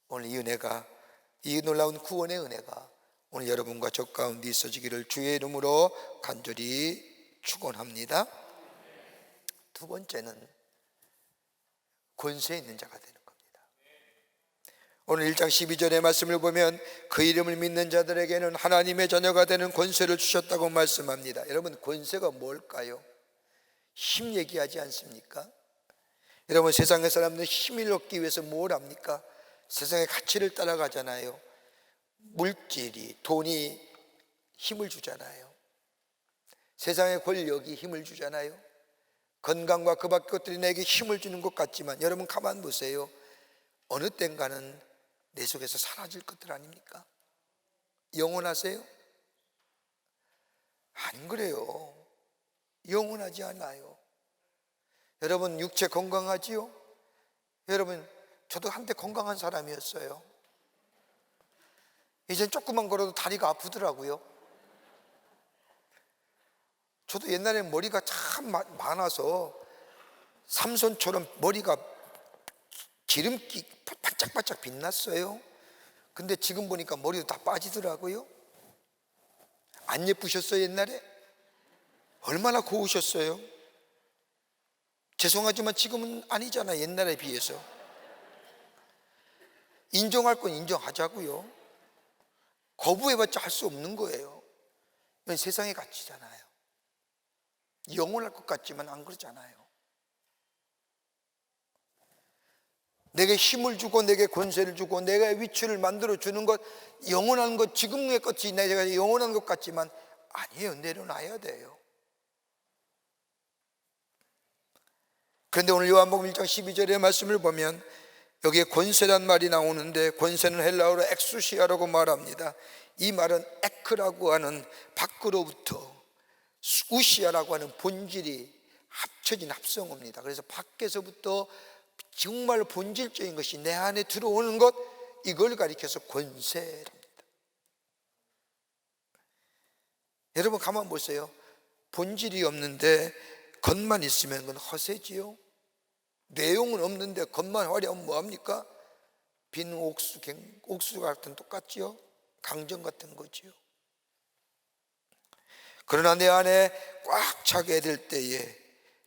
오늘 이 은혜가, 이 놀라운 구원의 은혜가 오늘 여러분과 저 가운데 있어지기를 주의 이름으로 간절히 축원합니다. 두 번째는 권세 있는 자가 되는 겁니다. 오늘 1장 12절의 말씀을 보면 그 이름을 믿는 자들에게는 하나님의 자녀가 되는 권세를 주셨다고 말씀합니다. 여러분, 권세가 뭘까요? 힘 얘기하지 않습니까? 여러분, 세상의 사람들은 힘을 얻기 위해서 뭘 합니까? 세상의 가치를 따라가잖아요. 물질이, 돈이 힘을 주잖아요. 세상의 권력이 힘을 주잖아요. 건강과 그 밖의 것들이 내게 힘을 주는 것 같지만 여러분 가만 보세요. 어느 땐가는 내 속에서 사라질 것들 아닙니까? 영원하세요? 안 그래요. 영원하지 않아요. 여러분 육체 건강하지요? 여러분 저도 한때 건강한 사람이었어요. 이젠 조금만 걸어도 다리가 아프더라고요. 저도 옛날에 머리가 참 많아서 삼손처럼 머리가 기름기 반짝반짝 빛났어요. 근데 지금 보니까 머리도 다 빠지더라고요. 안 예쁘셨어요? 옛날에? 얼마나 고우셨어요? 죄송하지만 지금은 아니잖아. 옛날에 비해서. 인정할 건 인정하자고요. 거부해봤자 할 수 없는 거예요. 이건 세상의 가치잖아요. 영원할 것 같지만 안 그러잖아요. 내게 힘을 주고 내게 권세를 주고 내가 위치를 만들어 주는 것, 영원한 것, 지금의 것이 내가 영원한 것 같지만 아니에요. 내려놔야 돼요. 그런데 오늘 요한복음 1장 12절의 말씀을 보면 여기에 권세란 말이 나오는데, 권세는 헬라어로 엑수시아라고 말합니다. 이 말은 에크라고 하는 밖으로부터, 우시아라고 하는 본질이 합쳐진 합성어입니다. 그래서 밖에서부터 정말 본질적인 것이 내 안에 들어오는 것, 이걸 가리켜서 권세랍니다. 여러분 가만 보세요. 본질이 없는데 겉만 있으면 그건 허세지요. 내용은 없는데 겉만 화려하면 뭐합니까? 빈 옥수 같은 똑같지요. 강정 같은 거지요. 그러나 내 안에 꽉 차게 될 때에,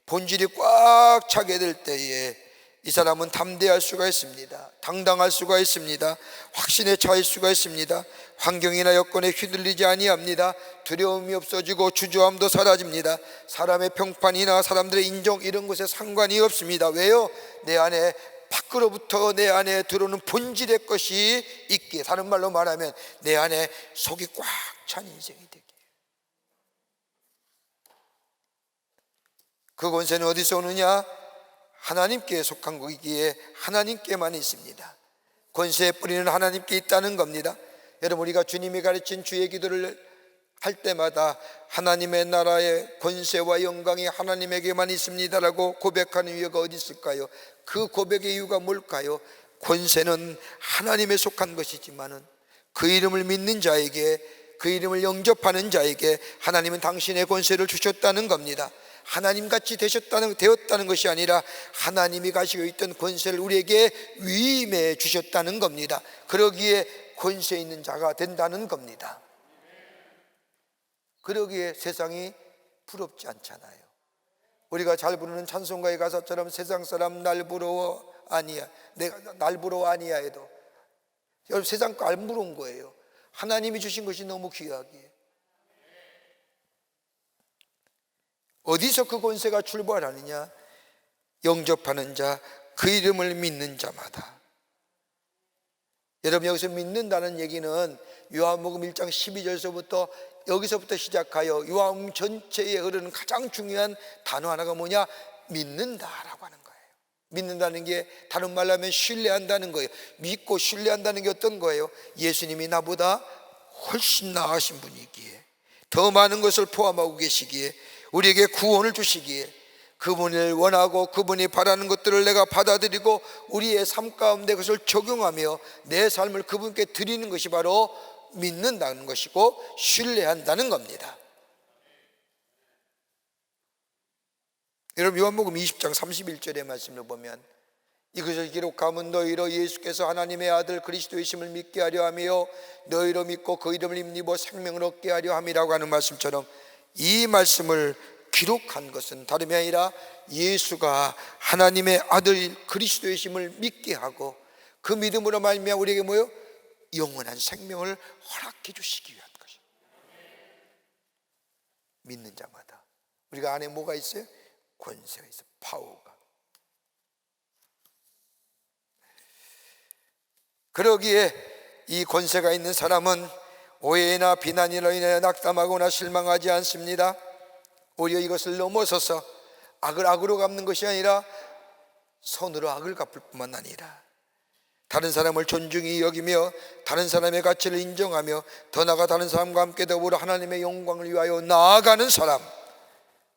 본질이 꽉 차게 될 때에 이 사람은 담대할 수가 있습니다. 당당할 수가 있습니다. 확신에 차일 수가 있습니다. 환경이나 여건에 휘둘리지 아니합니다. 두려움이 없어지고 주저함도 사라집니다. 사람의 평판이나 사람들의 인정 이런 것에 상관이 없습니다. 왜요? 내 안에 밖으로부터 내 안에 들어오는 본질의 것이 있기에, 다른 말로 말하면 내 안에 속이 꽉 찬 인생이 되기에. 그 권세는 어디서 오느냐? 하나님께 속한 것이기에 하나님께만 있습니다. 권세의 뿌리는 하나님께 있다는 겁니다. 여러분 우리가 주님이 가르친 주의 기도를 할 때마다 하나님의 나라의 권세와 영광이 하나님에게만 있습니다라고 고백하는 이유가 어디 있을까요? 그 고백의 이유가 뭘까요? 권세는 하나님에 속한 것이지만은 그 이름을 믿는 자에게, 그 이름을 영접하는 자에게 하나님은 당신의 권세를 주셨다는 겁니다. 하나님같이 되었다는 것이 아니라 하나님이 가지고 있던 권세를 우리에게 위임해 주셨다는 겁니다. 그러기에 권세 있는 자가 된다는 겁니다. 그러기에 세상이 부럽지 않잖아요. 우리가 잘 부르는 찬송가의 가사처럼 세상 사람 날 부러워 아니야, 내가 날 부러워 아니야 해도 여러분 세상 거 안 부러운 거예요. 하나님이 주신 것이 너무 귀하기에. 어디서 그 권세가 출발하느냐? 영접하는 자, 그 이름을 믿는 자마다. 여러분 여기서 믿는다는 얘기는 요한복음 1장 12절서부터 여기서부터 시작하여 요한복음 전체에 흐르는 가장 중요한 단어 하나가 뭐냐? 믿는다라고 하는 거예요. 믿는다는 게 다른 말로 하면 신뢰한다는 거예요. 믿고 신뢰한다는 게 어떤 거예요? 예수님이 나보다 훨씬 나으신 분이기에, 더 많은 것을 포함하고 계시기에, 우리에게 구원을 주시기에, 그분을 원하고 그분이 바라는 것들을 내가 받아들이고 우리의 삶 가운데 그것을 적용하며 내 삶을 그분께 드리는 것이 바로 믿는다는 것이고 신뢰한다는 겁니다. 여러분 요한복음 20장 31절의 말씀을 보면 이것을 기록하면 너희로 예수께서 하나님의 아들 그리스도이심을 믿게 하려 하며 너희로 믿고 그 이름을 힘입어 생명을 얻게 하려 함이라고 하는 말씀처럼, 이 말씀을 기록한 것은 다름이 아니라 예수가 하나님의 아들 그리스도이심을 믿게 하고 그 믿음으로 말미암아 우리에게 뭐요? 영원한 생명을 허락해 주시기 위한 것입니다. 믿는 자마다. 우리가 안에 뭐가 있어요? 권세가 있어요. 파워가. 그러기에 이 권세가 있는 사람은 오해나 비난으로 인해 낙담하거나 실망하지 않습니다. 오히려 이것을 넘어서서 악을 악으로 갚는 것이 아니라 선으로 악을 갚을 뿐만 아니라 다른 사람을 존중히 여기며 다른 사람의 가치를 인정하며 더 나아가 다른 사람과 함께 더불어 하나님의 영광을 위하여 나아가는 사람,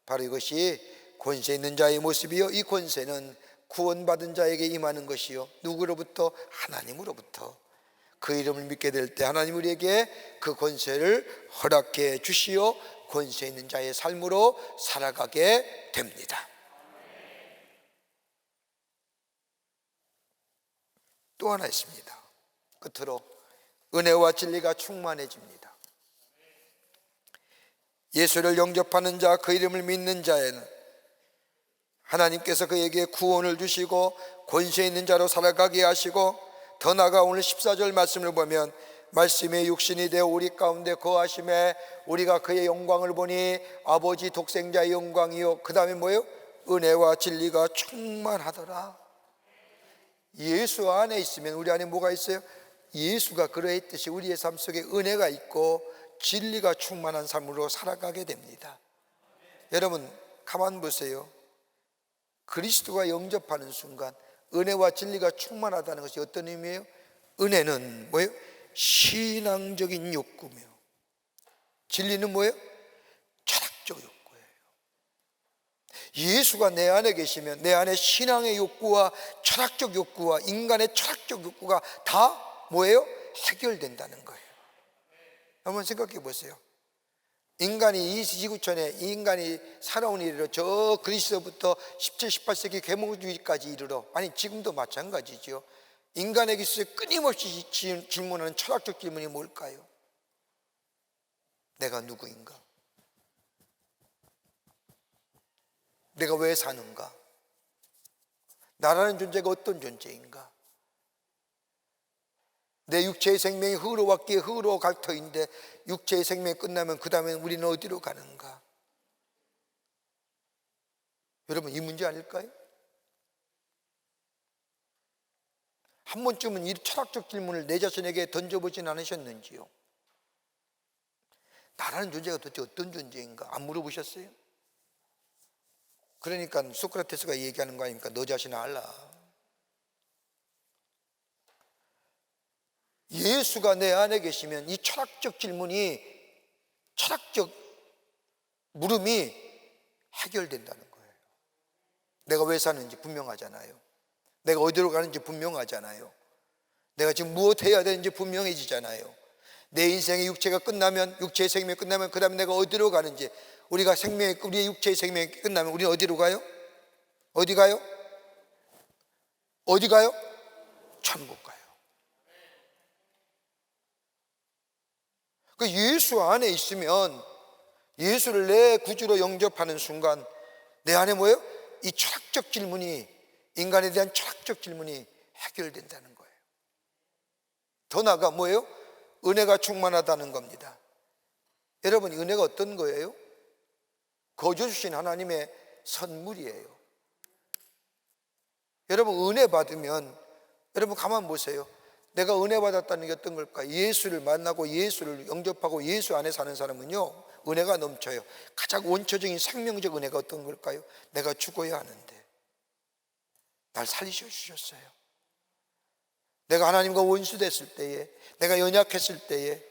바로 이것이 권세 있는 자의 모습이요, 이 권세는 구원받은 자에게 임하는 것이요, 누구로부터? 하나님으로부터. 그 이름을 믿게 될 때 하나님 우리에게 그 권세를 허락해 주시어 권세 있는 자의 삶으로 살아가게 됩니다. 또 하나 있습니다. 끝으로 은혜와 진리가 충만해집니다. 예수를 영접하는 자, 그 이름을 믿는 자에는 하나님께서 그에게 구원을 주시고 권세 있는 자로 살아가게 하시고, 더 나아가 오늘 14절 말씀을 보면 말씀의 육신이 되어 우리 가운데 거하심에 우리가 그의 영광을 보니 아버지 독생자의 영광이요, 그 다음에 뭐예요? 은혜와 진리가 충만하더라. 예수 안에 있으면 우리 안에 뭐가 있어요? 예수가 그러했듯이 우리의 삶 속에 은혜가 있고 진리가 충만한 삶으로 살아가게 됩니다. 여러분 가만 보세요. 그리스도가 영접하는 순간 은혜와 진리가 충만하다는 것이 어떤 의미예요? 은혜는 뭐예요? 신앙적인 욕구며, 진리는 뭐예요? 철학적 욕구예요. 예수가 내 안에 계시면 내 안에 신앙의 욕구와 철학적 욕구와 인간의 철학적 욕구가 다 뭐예요? 해결된다는 거예요. 한번 생각해 보세요. 인간이 이 지구촌에 이 인간이 살아온 이래로 저 그리스도부터 17, 18세기 계몽주의까지 이르러, 아니 지금도 마찬가지죠. 인간에게 끊임없이 질문하는 철학적 질문이 뭘까요? 내가 누구인가? 내가 왜 사는가? 나라는 존재가 어떤 존재인가? 내 육체의 생명이 흙으로 왔기에 흙으로 갈 터인데 육체의 생명이 끝나면 그 다음에 우리는 어디로 가는가? 여러분 이 문제 아닐까요? 한 번쯤은 이 철학적 질문을 내 자신에게 던져보진 않으셨는지요? 나라는 존재가 도대체 어떤 존재인가? 안 물어보셨어요? 그러니까 소크라테스가 얘기하는 거 아닙니까? 너 자신을 알라. 예수가 내 안에 계시면 이 철학적 질문이, 철학적 물음이 해결된다는 거예요. 내가 왜 사는지 분명하잖아요. 내가 어디로 가는지 분명하잖아요. 내가 지금 무엇 해야 되는지 분명해지잖아요. 내 인생의 육체가 끝나면, 육체의 생명이 끝나면 그 다음에 내가 어디로 가는지, 우리의 육체의 생명이 끝나면 우리는 어디로 가요? 어디 가요? 어디 가요? 천국 가요. 그 예수 안에 있으면, 예수를 내 구주로 영접하는 순간 내 안에 뭐예요? 이 철학적 질문이, 인간에 대한 철학적 질문이 해결된다는 거예요. 더 나아가 뭐예요? 은혜가 충만하다는 겁니다. 여러분 은혜가 어떤 거예요? 거저 주신 하나님의 선물이에요. 여러분 은혜 받으면, 여러분 가만 보세요. 내가 은혜 받았다는 게 어떤 걸까? 예수를 만나고 예수를 영접하고 예수 안에 사는 사람은요 은혜가 넘쳐요. 가장 원초적인 생명적 은혜가 어떤 걸까요? 내가 죽어야 하는데 날 살리셔 주셨어요. 내가 하나님과 원수됐을 때에, 내가 연약했을 때에,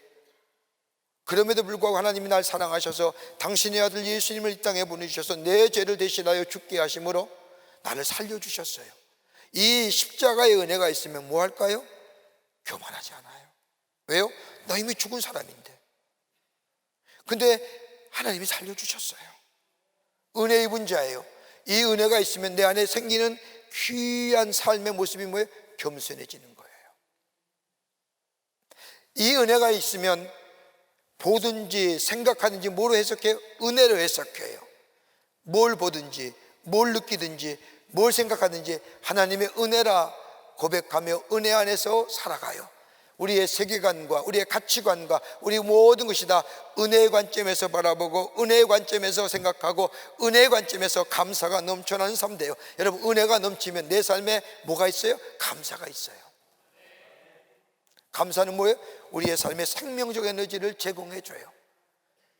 그럼에도 불구하고 하나님이 날 사랑하셔서 당신의 아들 예수님을 이 땅에 보내주셔서 내 죄를 대신하여 죽게 하심으로 나를 살려주셨어요. 이 십자가의 은혜가 있으면 뭐 할까요? 교만하지 않아요. 왜요? 나 이미 죽은 사람인데. 근데 하나님이 살려주셨어요. 은혜 입은 자예요. 이 은혜가 있으면 내 안에 생기는 귀한 삶의 모습이 뭐예요? 겸손해지는 거예요. 이 은혜가 있으면 보든지 생각하든지 뭐로 해석해요? 은혜로 해석해요. 뭘 보든지 뭘 느끼든지 뭘 생각하든지 하나님의 은혜라 고백하며 은혜 안에서 살아가요. 우리의 세계관과 우리의 가치관과 우리 모든 것이 다 은혜의 관점에서 바라보고 은혜의 관점에서 생각하고 은혜의 관점에서 감사가 넘쳐나는 삶 돼요. 여러분 은혜가 넘치면 내 삶에 뭐가 있어요? 감사가 있어요. 감사는 뭐예요? 우리의 삶에 생명적 에너지를 제공해줘요.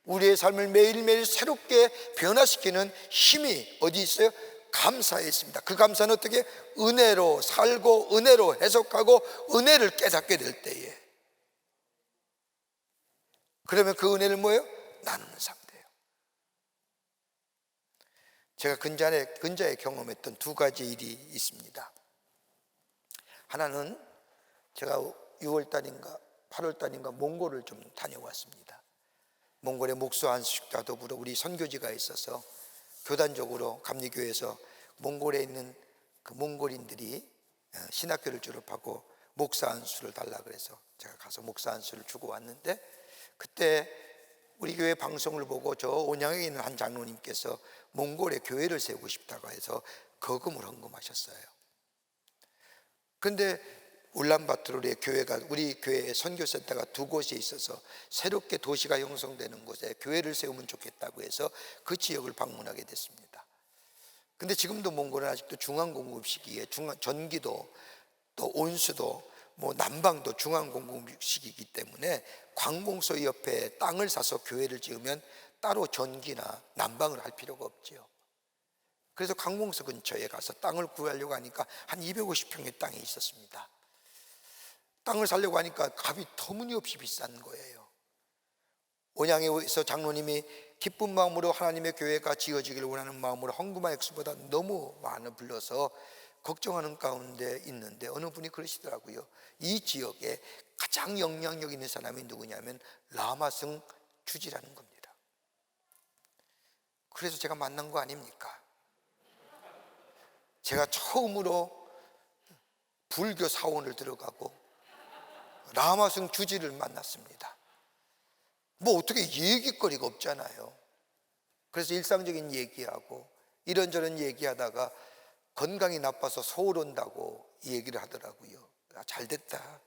우리의 삶을 매일매일 새롭게 변화시키는 힘이 어디 있어요? 감사에 있습니다. 그 감사는 어떻게? 은혜로 살고 은혜로 해석하고 은혜를 깨닫게 될 때에, 그러면 그 은혜를 뭐예요? 나누는 삶 돼요. 제가 근자에 경험했던 두 가지 일이 있습니다. 하나는 제가 6월 달인가 8월 달인가 몽골을 좀 다녀왔습니다. 몽골의 목수 안식과 더불어 우리 선교지가 있어서 교단적으로 감리교회에서 몽골에 있는 그 몽골인들이 신학교를 졸업하고 목사 안수를 달라 그래서 제가 가서 목사 안수를 주고 왔는데, 그때 우리 교회 방송을 보고 저 온양에 있는 한 장로님께서 몽골에 교회를 세우고 싶다고 해서 거금을 헌금하셨어요. 그런데 울란바토르의 교회가, 우리 교회에 선교센터가 두 곳에 있어서 새롭게 도시가 형성되는 곳에 교회를 세우면 좋겠다고 해서 그 지역을 방문하게 됐습니다. 근데 지금도 몽골은 아직도 중앙공급 시기에 전기도 또 온수도 뭐 난방도 중앙공급 시기이기 때문에 관공서 옆에 땅을 사서 교회를 지으면 따로 전기나 난방을 할 필요가 없지요. 그래서 관공서 근처에 가서 땅을 구하려고 하니까 한 250평의 땅이 있었습니다. 땅을 사려고 하니까 값이 터무니없이 비싼 거예요. 온양에서 장로님이 기쁜 마음으로 하나님의 교회가 지어지기를 원하는 마음으로 헌금한 액수보다 너무 많이 불러서 걱정하는 가운데 있는데 어느 분이 그러시더라고요. 이 지역에 가장 영향력 있는 사람이 누구냐면 라마승 주지라는 겁니다. 그래서 제가 만난 거 아닙니까? 제가 처음으로 불교 사원을 들어가고 라마승 주지를 만났습니다. 뭐 어떻게 얘기거리가 없잖아요. 그래서 일상적인 얘기하고 이런저런 얘기하다가 건강이 나빠서 서울 온다고 얘기를 하더라고요. 잘 됐다.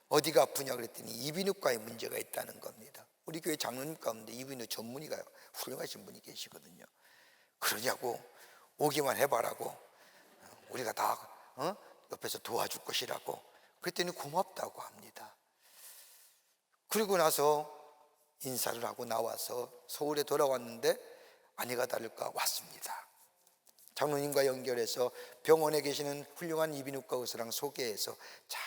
어디가 아프냐 그랬더니 이비인후과에 문제가 있다는 겁니다. 우리 교회 장로님 가운데 이비인후 전문의가 훌륭하신 분이 계시거든요. 그러냐고, 오기만 해봐라고, 우리가 다 옆에서 도와줄 것이라고 그랬더니 고맙다고 합니다. 그리고 나서 인사를 하고 나와서 서울에 돌아왔는데 아니가 다를까 왔습니다. 장로님과 연결해서 병원에 계시는 훌륭한 이비인후과 의사랑 소개해서 잘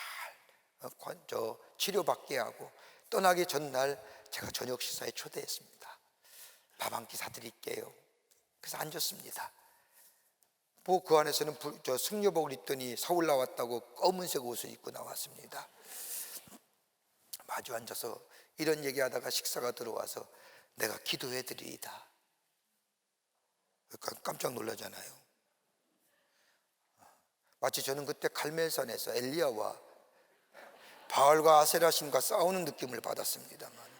치료받게 하고 떠나기 전날 제가 저녁 식사에 초대했습니다. 밥 한 끼 사드릴게요. 그래서 앉았습니다. 뭐 그 안에서는 승려복을 입더니 서울 나왔다고 검은색 옷을 입고 나왔습니다. 마주 앉아서 이런 얘기하다가 식사가 들어와서 내가 기도해드리이다. 깜짝 놀라잖아요. 마치 저는 그때 갈멜산에서 엘리야와 바알과 아세라 신과 싸우는 느낌을 받았습니다만,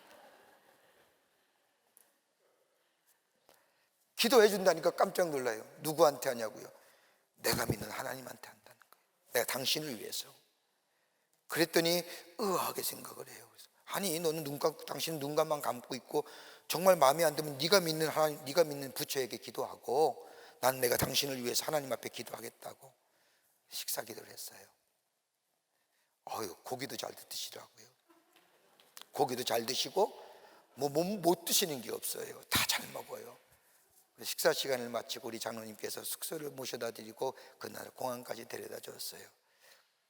기도해 준다니까 깜짝 놀라요. 누구한테 하냐고요? 내가 믿는 하나님한테 한다는 거예요. 내가 당신을 위해서. 그랬더니 의아하게 생각을 해요. 아니 너는 당신은 눈 감고 있고 정말 마음에 안 들면 네가 믿는 하나님, 네가 믿는 부처에게 기도하고 난 내가 당신을 위해서 하나님 앞에 기도하겠다고 식사 기도를 했어요. 고기도 잘 드시더라고요. 고기도 잘 드시고 뭐 못 드시는 게 없어요. 다 잘 먹어요. 식사 시간을 마치고 우리 장로님께서 숙소를 모셔다 드리고 그날 공항까지 데려다 줬어요.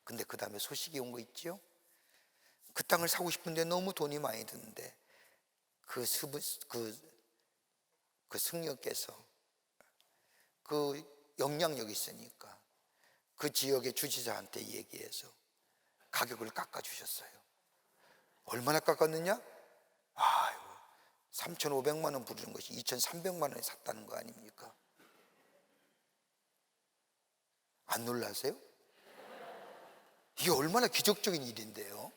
근데 그 다음에 소식이 온 거 있지요? 그 땅을 사고 싶은데 너무 돈이 많이 드는데 그 승려께서 그 영향력이 있으니까 그 지역의 주지사한테 얘기해서 가격을 깎아주셨어요. 얼마나 깎았느냐? 3,500만 원 부르는 것이 2,300만 원에 샀다는 거 아닙니까? 안 놀라세요? 이게 얼마나 기적적인 일인데요.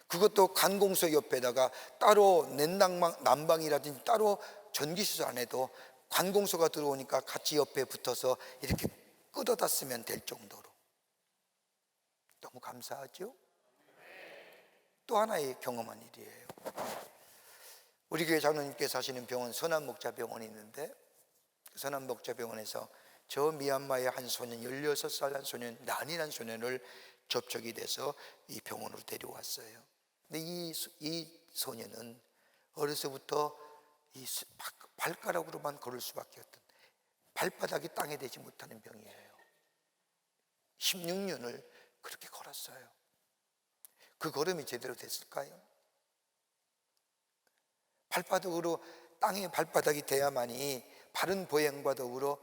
그것도 관공서 옆에다가 따로 난방이라든지 따로 전기시설 안 해도 관공서가 들어오니까 같이 옆에 붙어서 이렇게 끄덕다 쓰면 될 정도로 너무 감사하죠? 또 하나의 경험한 일이에요. 우리 교회 장로님께서 하시는 병원 선한목자병원이 있는데 그 선한목자병원에서 저 미얀마의 한 소년, 16살 한 소년, 난이란 소년을 접촉이 돼서 이 병원으로 데려왔어요. 근데 이 소년은 어려서부터 이 발가락으로만 걸을 수밖에 없던, 발바닥이 땅에 대지 못하는 병이에요. 16년을 그렇게 걸었어요. 그 걸음이 제대로 됐을까요? 발바닥으로 땅에 발바닥이 돼야만이 바른 보행과 더불어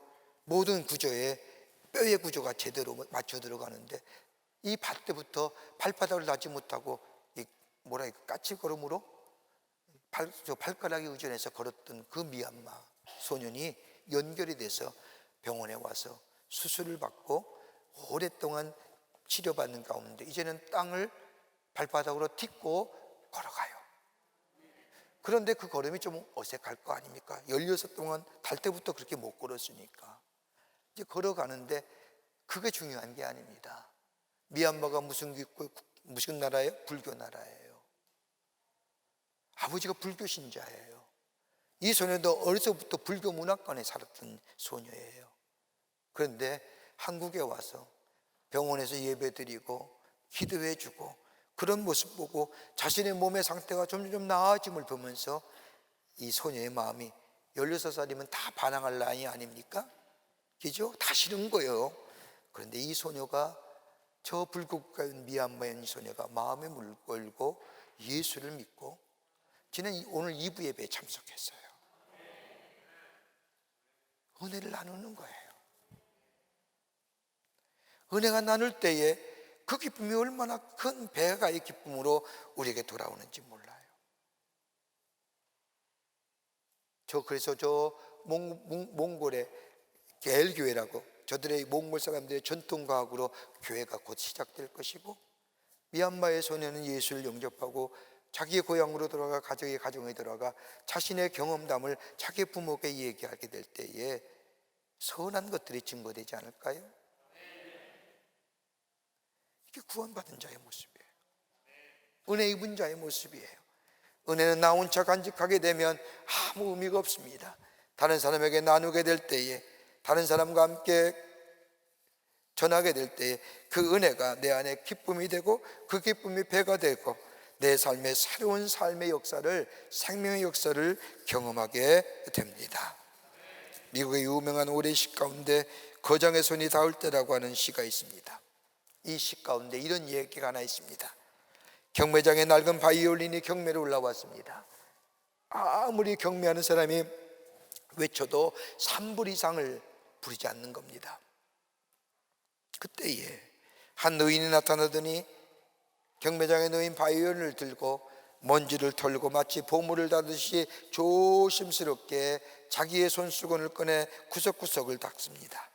모든 구조에 뼈의 구조가 제대로 맞춰 들어가는데, 이 발 때부터 발바닥을 닿지 못하고 까치걸음으로 발가락에 의존해서 걸었던 그 미얀마 소년이 연결이 돼서 병원에 와서 수술을 받고 오랫동안 치료받는 가운데 이제는 땅을 발바닥으로 딛고 걸어가요. 그런데 그 걸음이 좀 어색할 거 아닙니까? 16 동안 달 때부터 그렇게 못 걸었으니까 이제 걸어가는데, 그게 중요한 게 아닙니다. 미얀마가 무슨 나라예요? 불교 나라예요. 아버지가 불교 신자예요. 이 소녀도 어려서부터 불교 문화권에 살았던 소녀예요. 그런데 한국에 와서 병원에서 예배드리고 기도해주고 그런 모습 보고 자신의 몸의 상태가 점점 나아짐을 보면서 이 소녀의 마음이, 16살이면 다 반항할 나이 아닙니까? 그죠? 다 싫은 거예요. 그런데 이 소녀가, 저 불국가인 미얀마의 소녀가 마음에 물을 걸고 예수를 믿고 오늘 2부 예배에 참석했어요. 은혜를 나누는 거예요. 은혜가 나눌 때에 그 기쁨이 얼마나 큰 배가의 기쁨으로 우리에게 돌아오는지 몰라요. 그래서 몽골의 겔교회라고, 저들의 몽골 사람들의 전통과학으로 교회가 곧 시작될 것이고, 미얀마의 소녀는 예수를 영접하고 자기의 고향으로 돌아가 가정에 들어가 자신의 경험담을 자기 부모에게 얘기하게 될 때에 선한 것들이 증거되지 않을까요? 이게 구원받은 자의 모습이에요. 은혜 입은 자의 모습이에요. 은혜는 나 혼자 간직하게 되면 아무 의미가 없습니다. 다른 사람에게 나누게 될 때에, 다른 사람과 함께 전하게 될 때에 그 은혜가 내 안에 기쁨이 되고, 그 기쁨이 배가 되고 내 삶의 새로운 삶의 역사를, 생명의 역사를 경험하게 됩니다. 미국의 유명한 오래시 가운데 거장의 손이 닿을 때라고 하는 시가 있습니다. 이 시 가운데 이런 얘기가 하나 있습니다. 경매장에 낡은 바이올린이 경매로 올라왔습니다. 아무리 경매하는 사람이 외쳐도 3불 이상을 부리지 않는 겁니다. 그때에 한 노인이 나타나더니 경매장에 놓인 바이올린을 들고 먼지를 털고 마치 보물을 다듯이 조심스럽게 자기의 손수건을 꺼내 구석구석을 닦습니다.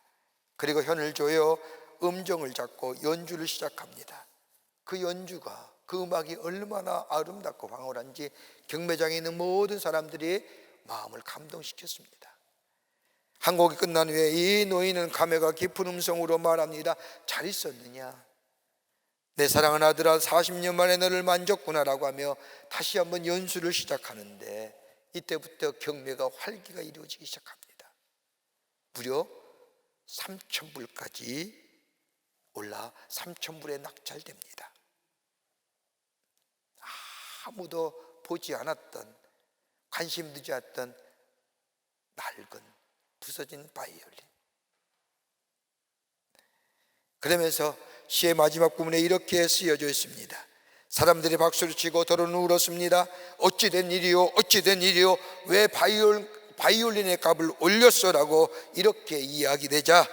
그리고 현을 조여 음정을 잡고 연주를 시작합니다. 그 연주가, 그 음악이 얼마나 아름답고 황홀한지 경매장에 있는 모든 사람들이 마음을 감동시켰습니다. 한 곡이 끝난 후에 이 노인은 감회가 깊은 음성으로 말합니다. 잘 있었느냐? 내 사랑하는 아들아, 40년 만에 너를 만졌구나라고 하며 다시 한번 연수를 시작하는데, 이때부터 경매가 활기가 이루어지기 시작합니다. 무려 3,000불까지 올라 3,000불에 낙찰됩니다. 아무도 보지 않았던, 관심 두지 않았던 낡은 부서진 바이올린. 그러면서 시의 마지막 부분에 이렇게 쓰여져 있습니다. 사람들이 박수를 치고 더러는 울었습니다. 어찌된 일이요, 어찌된 일이요, 왜 바이올린의 값을 올렸어라고 이렇게 이야기되자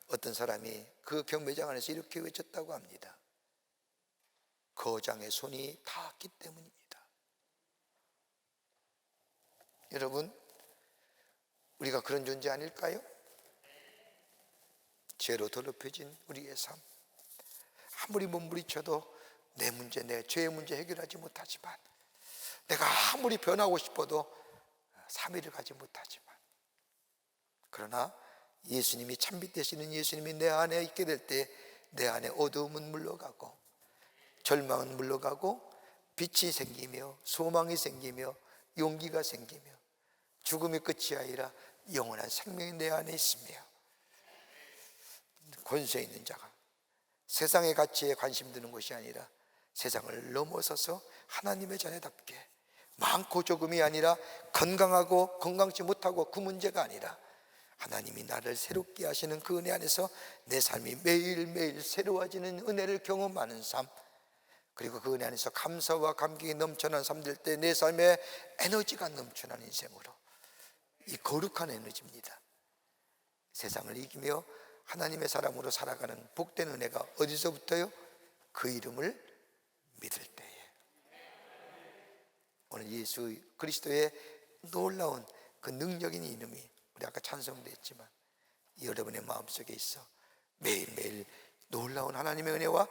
어떤 사람이 그 경매장 안에서 이렇게 외쳤다고 합니다. 거장의 손이 닿았기 때문입니다. 여러분, 우리가 그런 존재 아닐까요? 죄로 더럽혀진 우리의 삶, 아무리 몸부리쳐도 내 문제, 내 죄의 문제 해결하지 못하지만, 내가 아무리 변하고 싶어도 3일을 가지 못하지만, 그러나 예수님이 참빛 되시는 예수님이 내 안에 있게 될 때 내 안에 어두움은 물러가고 절망은 물러가고 빛이 생기며 소망이 생기며 용기가 생기며 죽음이 끝이 아니라 영원한 생명이 내 안에 있으며, 권세 있는 자가 세상의 가치에 관심 두는 것이 아니라 세상을 넘어서서 하나님의 자녀답게, 많고 조금이 아니라 건강하고 건강치 못하고 그 문제가 아니라 하나님이 나를 새롭게 하시는 그 은혜 안에서 내 삶이 매일매일 새로워지는 은혜를 경험하는 삶, 그리고 그 은혜 안에서 감사와 감격이 넘쳐난 삶 될 때 내 삶에 에너지가 넘쳐난 인생으로 이 거룩한 에너지입니다. 세상을 이기며 하나님의 사람으로 살아가는 복된 은혜가 어디서부터요? 그 이름을 믿을 때에. 오늘 예수 그리스도의 놀라운 그 능력인 이름이 우리 아까 찬송도 했지만 여러분의 마음속에 있어 매일매일 놀라운 하나님의 은혜와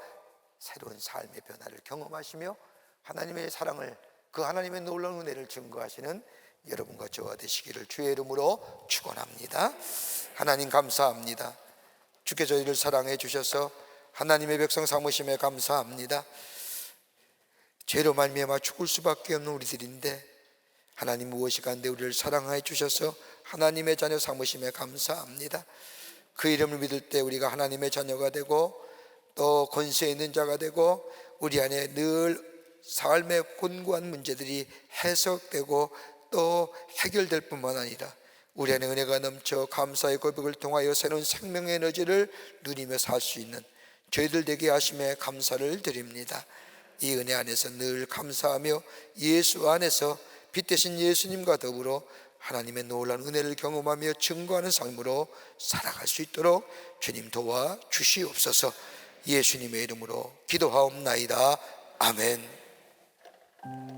새로운 삶의 변화를 경험하시며 하나님의 사랑을, 그 하나님의 놀라운 은혜를 증거하시는 여러분과 저와 되시기를 주의 이름으로 축원합니다. 하나님 감사합니다. 주께 저희를 사랑해 주셔서 하나님의 백성 삼으심에 감사합니다. 죄로 말미암아 죽을 수밖에 없는 우리들인데 하나님 무엇이 간데 우리를 사랑해 주셔서 하나님의 자녀 삼으심에 감사합니다. 그 이름을 믿을 때 우리가 하나님의 자녀가 되고 또 권세 있는 자가 되고 우리 안에 늘 삶의 곤고한 문제들이 해석되고 또 해결될 뿐만 아니라 우리 안에 은혜가 넘쳐 감사의 고백을 통하여 새로운 생명의 에너지를 누리며 살 수 있는 저희들 되게 하심에 감사를 드립니다. 이 은혜 안에서 늘 감사하며 예수 안에서 빛 대신 예수님과 더불어 하나님의 놀라운 은혜를 경험하며 증거하는 삶으로 살아갈 수 있도록 주님 도와 주시옵소서. 예수님의 이름으로 기도하옵나이다. 아멘.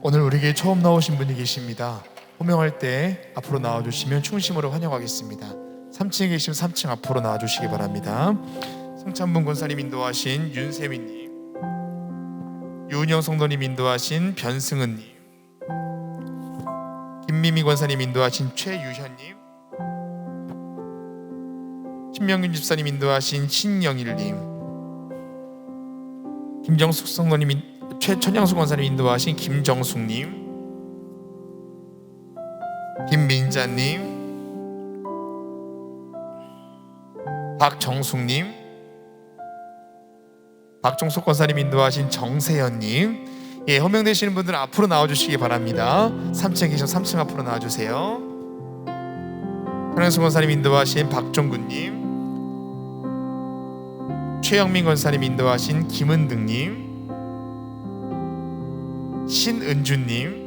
오늘 우리에게 처음 나오신 분이 계십니다. 호명할 때 앞으로 나와주시면 충심으로 환영하겠습니다. 3층에 계시면 3층 앞으로 나와주시기 바랍니다. 성찬분 권사님 인도하신 윤세민님, 유은영 성도님 인도하신 변승은님, 김미미 권사님 인도하신 최유현님, 신명균 집사님 인도하신 신영일님, 김정숙 성도님, 최천양수 권사님 인도하신 김정숙님, 김민자님, 박정숙님, 박종숙 권사님 인도하신 정세현님. 예, 호명되시는 분들은 앞으로 나와주시기 바랍니다. 3층에 계신 3층 앞으로 나와주세요. 현영수 권사님 인도하신 박종구님, 최영민 권사님 인도하신 김은등님, 신은주님,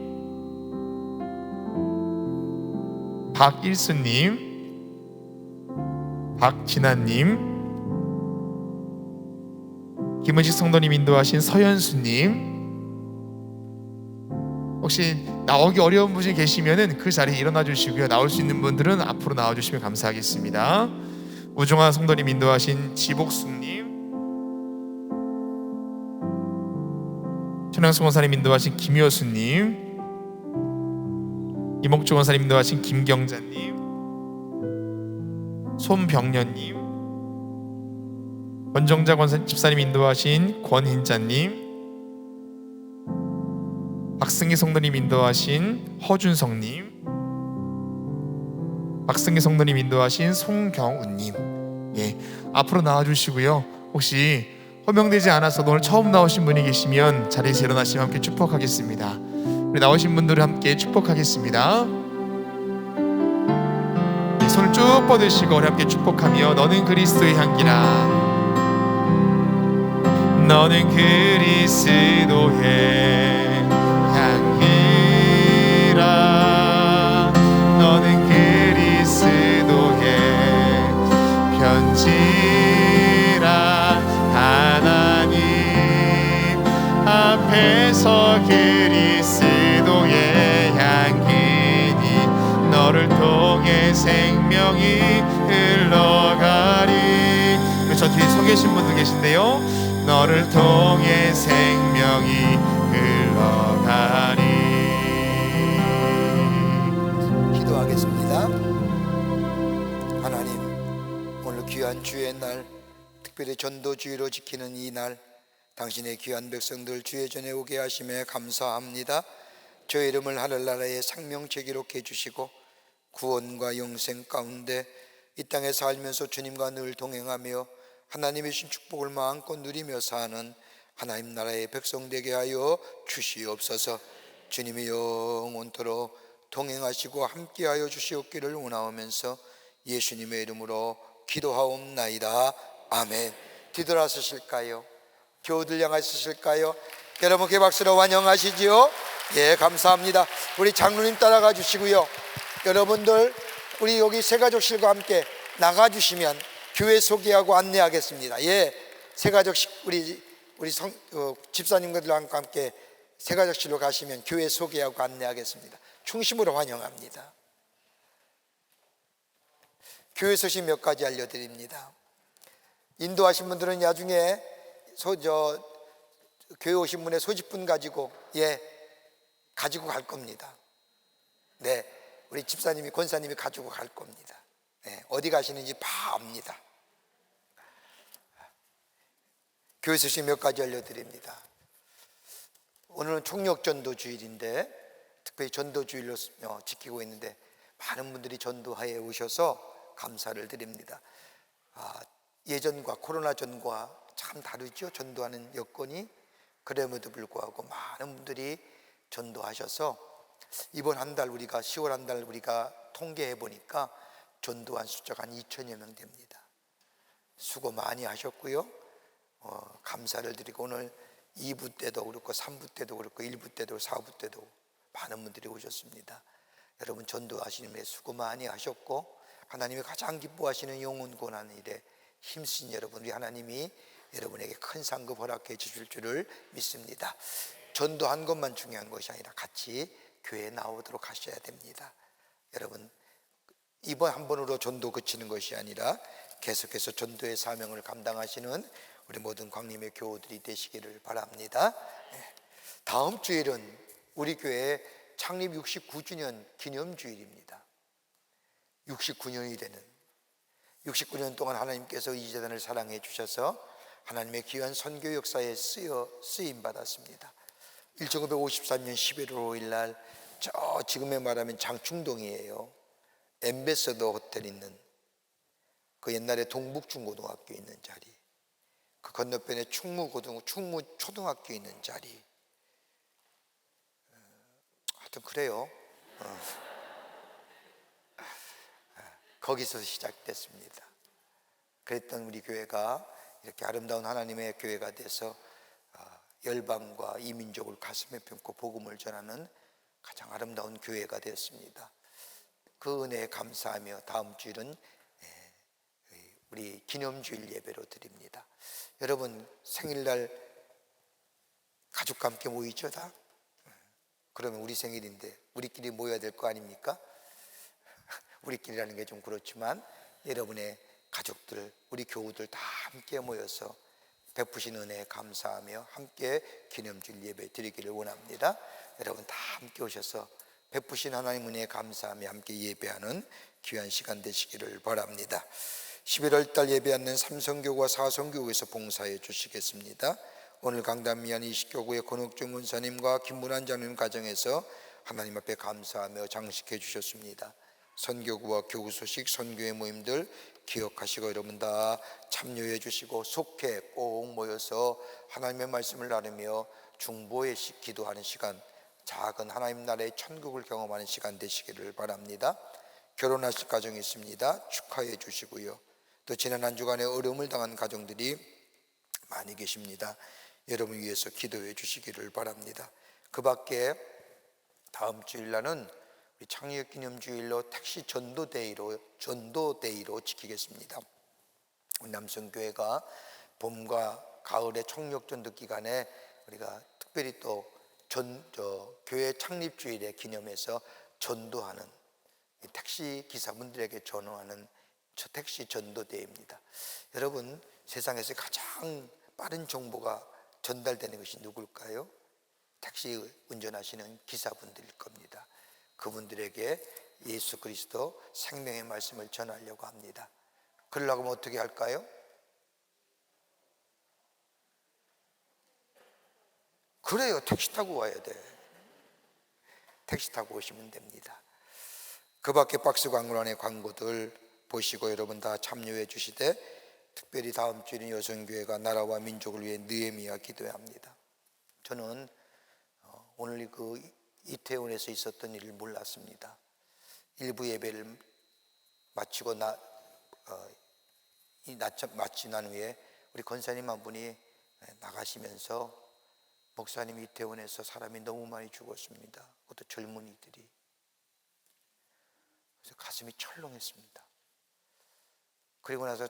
박일수님, 박진아님, 김은식 성도님 인도하신 서현수님. 혹시 나오기 어려운 분이 계시면은 그 자리에 일어나 주시고요. 나올 수 있는 분들은 앞으로 나와 주시면 감사하겠습니다. 우종환 성도님 인도하신 지복숙님, 천양수 권사님 인도하신 김효수님, 이목주 권사님 인도하신 김경자님, 손병련님, 권정자 권사 집사님 인도하신 권인자님, 박승희 성도님 인도하신 허준성님, 박승희 성도님 인도하신 송경우님. 예, 앞으로 나와주시고요. 혹시 호명되지 않아서 오늘 처음 나오신 분이 계시면 자리에서 일어나시면 함께 축복하겠습니다. 우리 나오신 분들을 함께 축복하겠습니다. 네, 손을 쭉 뻗으시고 우리 함께 축복하며 너는 그리스도의 향기라, 너는 그리스도의 향기라, 너는 그리스도의 편지라. 하나님 앞에서 그리스도의 향기니 너를 통해 생명이 흘러가리. 저 뒤에 서 계신 분도 계신데요. 너를 통해 생명이 흘러가리. 기도하겠습니다. 하나님, 오늘 귀한 주의 날, 특별히 전도주의로 지키는 이 날, 당신의 귀한 백성들 주의 전에 오게 하심에 감사합니다. 주의 이름을 하늘나라의 생명체 기록해 주시고 구원과 영생 가운데 이 땅에 살면서 주님과 늘 동행하며 하나님의 신 축복을 마음껏 누리며 사는 하나님 나라의 백성 되게 하여 주시옵소서. 주님이 영원토록 동행하시고 함께하여 주시옵기를 원하오면서 예수님의 이름으로 기도하옵나이다. 아멘. 뒤돌아서실까요? 교우들 향하셨을까요? 여러분 그 박수로 환영하시지요? 예, 감사합니다. 우리 장로님 따라가 주시고요. 여러분들 우리 여기 새가족실과 함께 나가주시면 교회 소개하고 안내하겠습니다. 예, 새가족실 우리 집사님들과 함께 새가족실로 가시면 교회 소개하고 안내하겠습니다. 충심으로 환영합니다. 교회 소식 몇 가지 알려드립니다. 인도하신 분들은 나중에 교회 오신 분의 소집분 가지고 가지고 갈 겁니다. 네, 우리 집사님이 권사님이 가지고 갈 겁니다. 네, 어디 가시는지 다 압니다. 교회 소식 몇 가지 알려드립니다. 오늘은 총력전도 주일인데 특별히 전도주일로 지키고 있는데 많은 분들이 전도하에 오셔서 감사를 드립니다. 예전과 코로나 전과 참 다르죠. 전도하는 여건이. 그럼에도 불구하고 많은 분들이 전도하셔서 이번 한 달 우리가 10월 한 달 우리가 통계해 보니까 전도한 숫자가 한 2천여 명 됩니다. 수고 많이 하셨고요. 감사를 드리고 오늘 2부 때도 그렇고 3부 때도 그렇고 1부 때도 4부 때도 많은 분들이 오셨습니다. 여러분 전도하시는 데 수고 많이 하셨고 하나님이 가장 기뻐하시는 영혼 구원하는 일에 힘쓰신 여러분, 우리 하나님이 여러분에게 큰 상급 허락해 주실 줄을 믿습니다. 전도한 것만 중요한 것이 아니라 같이 교회에 나오도록 하셔야 됩니다. 여러분, 이번 한 번으로 전도 그치는 것이 아니라 계속해서 전도의 사명을 감당하시는 우리 모든 광림의 교우들이 되시기를 바랍니다. 다음 주일은 우리 교회 창립 69주년 기념주일입니다. 69년이 되는 69년 동안 하나님께서 이 재단을 사랑해 주셔서 하나님의 귀한 선교 역사에 쓰임 받았습니다. 1953년 11월 5일 날 지금에 말하면 장충동이에요. 엠베서더 호텔 있는 그 옛날에 동북중고등학교 있는 자리, 그 건너편에 충무초등학교 있는 자리, 하여튼 그래요. 거기서 시작됐습니다. 그랬던 우리 교회가 이렇게 아름다운 하나님의 교회가 돼서 열방과 이민족을 가슴에 품고 복음을 전하는 가장 아름다운 교회가 되었습니다. 그 은혜에 감사하며 다음 주일은 우리 기념주일 예배로 드립니다. 여러분 생일날 가족과 함께 모이죠 다? 그러면 우리 생일인데 우리끼리 모여야 될 거 아닙니까? 우리끼리라는 게 좀 그렇지만 여러분의 가족들, 우리 교우들 다 함께 모여서 베푸신 은혜에 감사하며 함께 기념주일 예배 드리기를 원합니다. 여러분 다 함께 오셔서 베푸신 하나님 은혜에 감사하며 함께 예배하는 귀한 시간 되시기를 바랍니다. 11월 달 예배하는 삼성교구와 사성교구에서 봉사해 주시겠습니다. 오늘 강단 미안 이식교구의 권옥중 원사님과 김문환 장로님 가정에서 하나님 앞에 감사하며 장식해 주셨습니다. 선교구와 교구 소식, 선교회 모임들 기억하시고 여러분 다 참여해 주시고 속해 꼭 모여서 하나님의 말씀을 나누며 중보의 기도하는 시간, 작은 하나님 나라의 천국을 경험하는 시간 되시기를 바랍니다. 결혼하실 가정이 있습니다. 축하해 주시고요. 또 지난 한 주간에 어려움을 당한 가정들이 많이 계십니다. 여러분 위해서 기도해 주시기를 바랍니다. 그 밖에 다음 주일날은 우리 창립 기념주일로 택시 전도데이로 지키겠습니다. 우리 남성교회가 봄과 가을의 총력전도 기간에 우리가 특별히 또 교회 창립주일에 기념해서 전도하는 택시 기사분들에게 전도하는 택시 전도대회입니다. 여러분 세상에서 가장 빠른 정보가 전달되는 것이 누굴까요? 택시 운전하시는 기사분들일 겁니다. 그분들에게 예수 그리스도 생명의 말씀을 전하려고 합니다. 그러려고 하면 어떻게 할까요? 그래요, 택시 타고 와야 돼. 택시 타고 오시면 됩니다. 그 밖에 박스 광고 안에 광고들 보시고 여러분 다 참여해 주시되, 특별히 다음 주에는 여성교회가 나라와 민족을 위해 느헤미야 기도해야 합니다. 저는 오늘 그 이태원에서 있었던 일을 몰랐습니다. 일부 예배를 마치고 마치고 난 후에 우리 권사님 한 분이 나가시면서 목사님 이태원에서 사람이 너무 많이 죽었습니다. 그것도 젊은이들이. 그래서 가슴이 철렁했습니다. 그리고 나서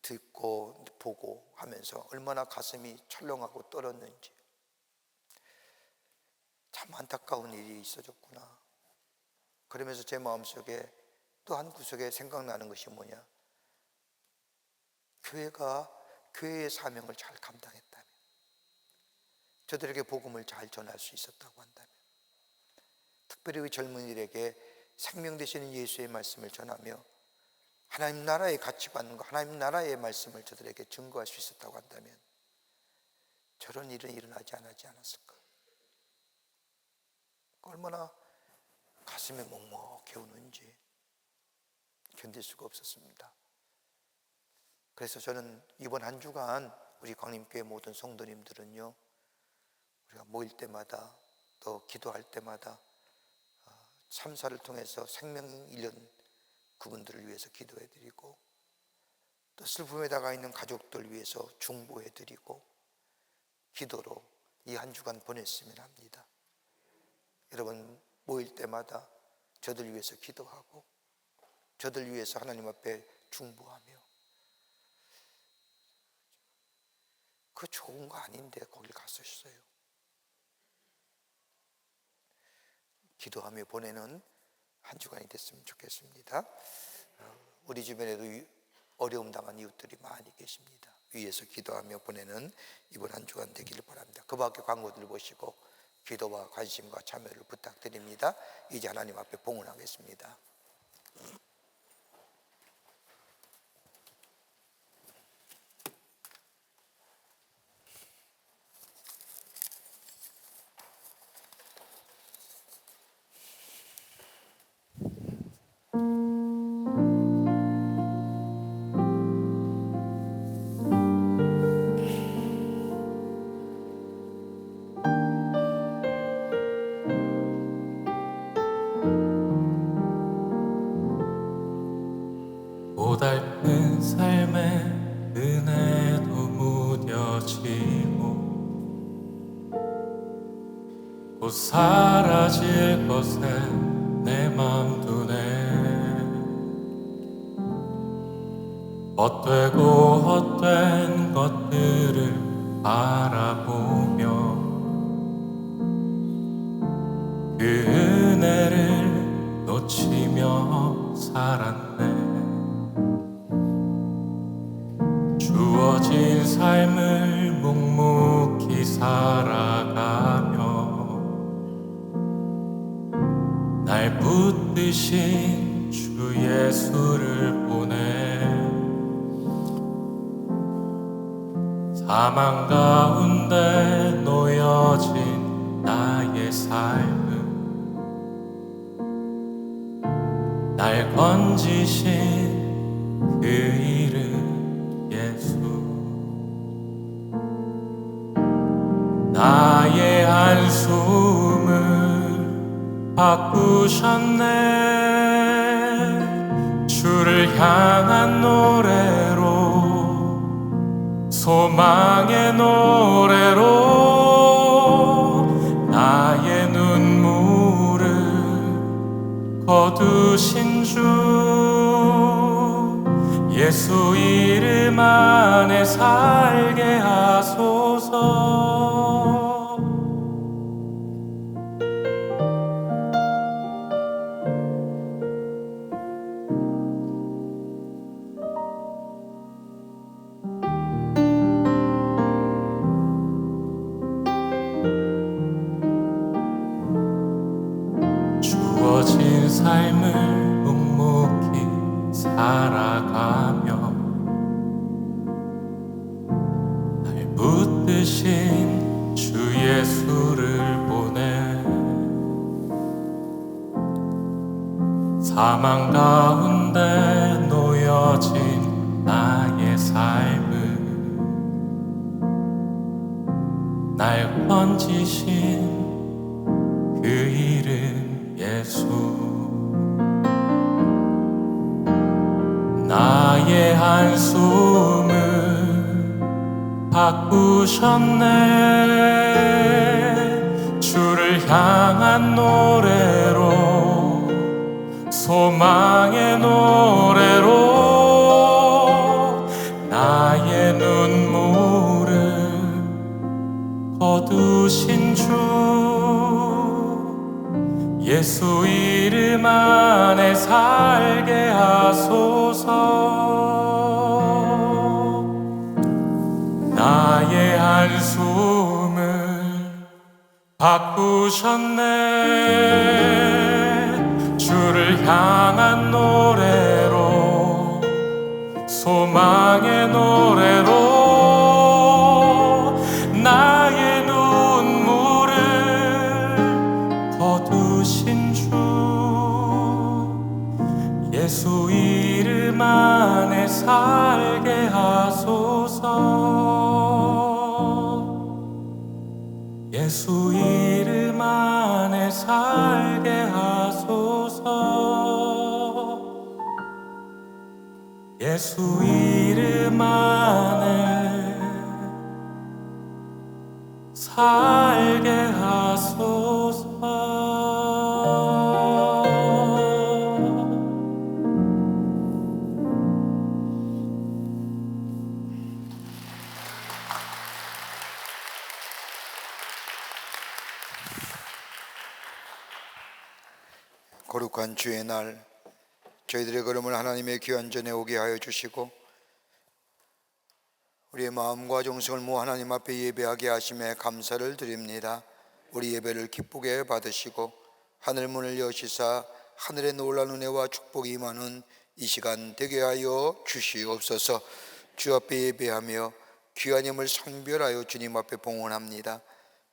듣고 보고 하면서 얼마나 가슴이 철렁하고 떨었는지, 참 안타까운 일이 있어졌구나. 그러면서 제 마음속에 또 한 구석에 생각나는 것이 뭐냐, 교회가 교회의 사명을 잘 감당했다면, 저들에게 복음을 잘 전할 수 있었다고 한다면, 특별히 우리 젊은이들에게 생명 되시는 예수의 말씀을 전하며 하나님 나라의 가치관과 하나님 나라의 말씀을 저들에게 증거할 수 있었다고 한다면, 저런 일은 일어나지 않았을까. 얼마나 가슴에 먹먹해 오는지 견딜 수가 없었습니다. 그래서 저는 이번 한 주간 우리 광림교회 모든 성도님들은요, 우리가 모일 때마다 또 기도할 때마다 참사를 통해서 생명을 잃은 그분들을 위해서 기도해드리고, 또 슬픔에 다가 있는 가족들 위해서 중보해드리고, 기도로 이 한 주간 보냈으면 합니다. 여러분 모일 때마다 저들 위해서 기도하고 저들 위해서 하나님 앞에 중보하며, 그 좋은 거 아닌데 거길 갔었어요. 기도하며 보내는 한 주간이 됐으면 좋겠습니다. 우리 주변에도 어려움 당한 이웃들이 많이 계십니다. 위에서 기도하며 보내는 이번 한 주간 되기를 바랍니다. 그 밖에 광고들 보시고 기도와 관심과 참여를 부탁드립니다. 이제 하나님 앞에 봉헌하겠습니다. 고달픈 삶의 은혜도 무뎌지고 곧 사라질 것에 내 맘 두네. 헛되고 헛된 것들을 바라보며 그 은혜를 놓치며 살았네. 주어진 삶을 묵묵히 살아가며 날 붙드신 주 예수를 보내. 사망 가운데 놓여진 나의 삶은 날 건지신 그 이름 예수. 나의 한숨을 바꾸셨네. 주를 향한 노래로, 소망의 노래로 나의 눈물을 거두신 주 예수 이름 안에 살게 하소서. 주어진 삶을 묵묵히 살아가며 날 붙드신 주 예수를 보내. 사망 가운데 놓여진 나의 삶은 날 건지신 그 이름 예수. 나의 한숨을 바꾸셨네. 주를 향한 노래로, 소망의 노래로 나의 눈물을 거두신 주, 예수 이름 안에 살게 하소서. 나의 한숨을 바꾸셨네. 주를 향한 노래로, 소망의 노래로 나의 눈물을 거두신 주, 예수 이름 안에 살게 하소서. 예수 이름 안에 살게 하소서. 예수 이름 안에 살게 하소서. 거룩한 주의 날, 저희들의 걸음을 하나님의 귀한 전에 오게 하여 주시고 우리의 마음과 정성을 모아 하나님 앞에 예배하게 하심에 감사를 드립니다. 우리 예배를 기쁘게 받으시고 하늘 문을 여시사 하늘의 놀라운 은혜와 축복이 임하는 이 시간 되게 하여 주시옵소서. 주 앞에 예배하며 귀한 힘을 성별하여 주님 앞에 봉헌합니다.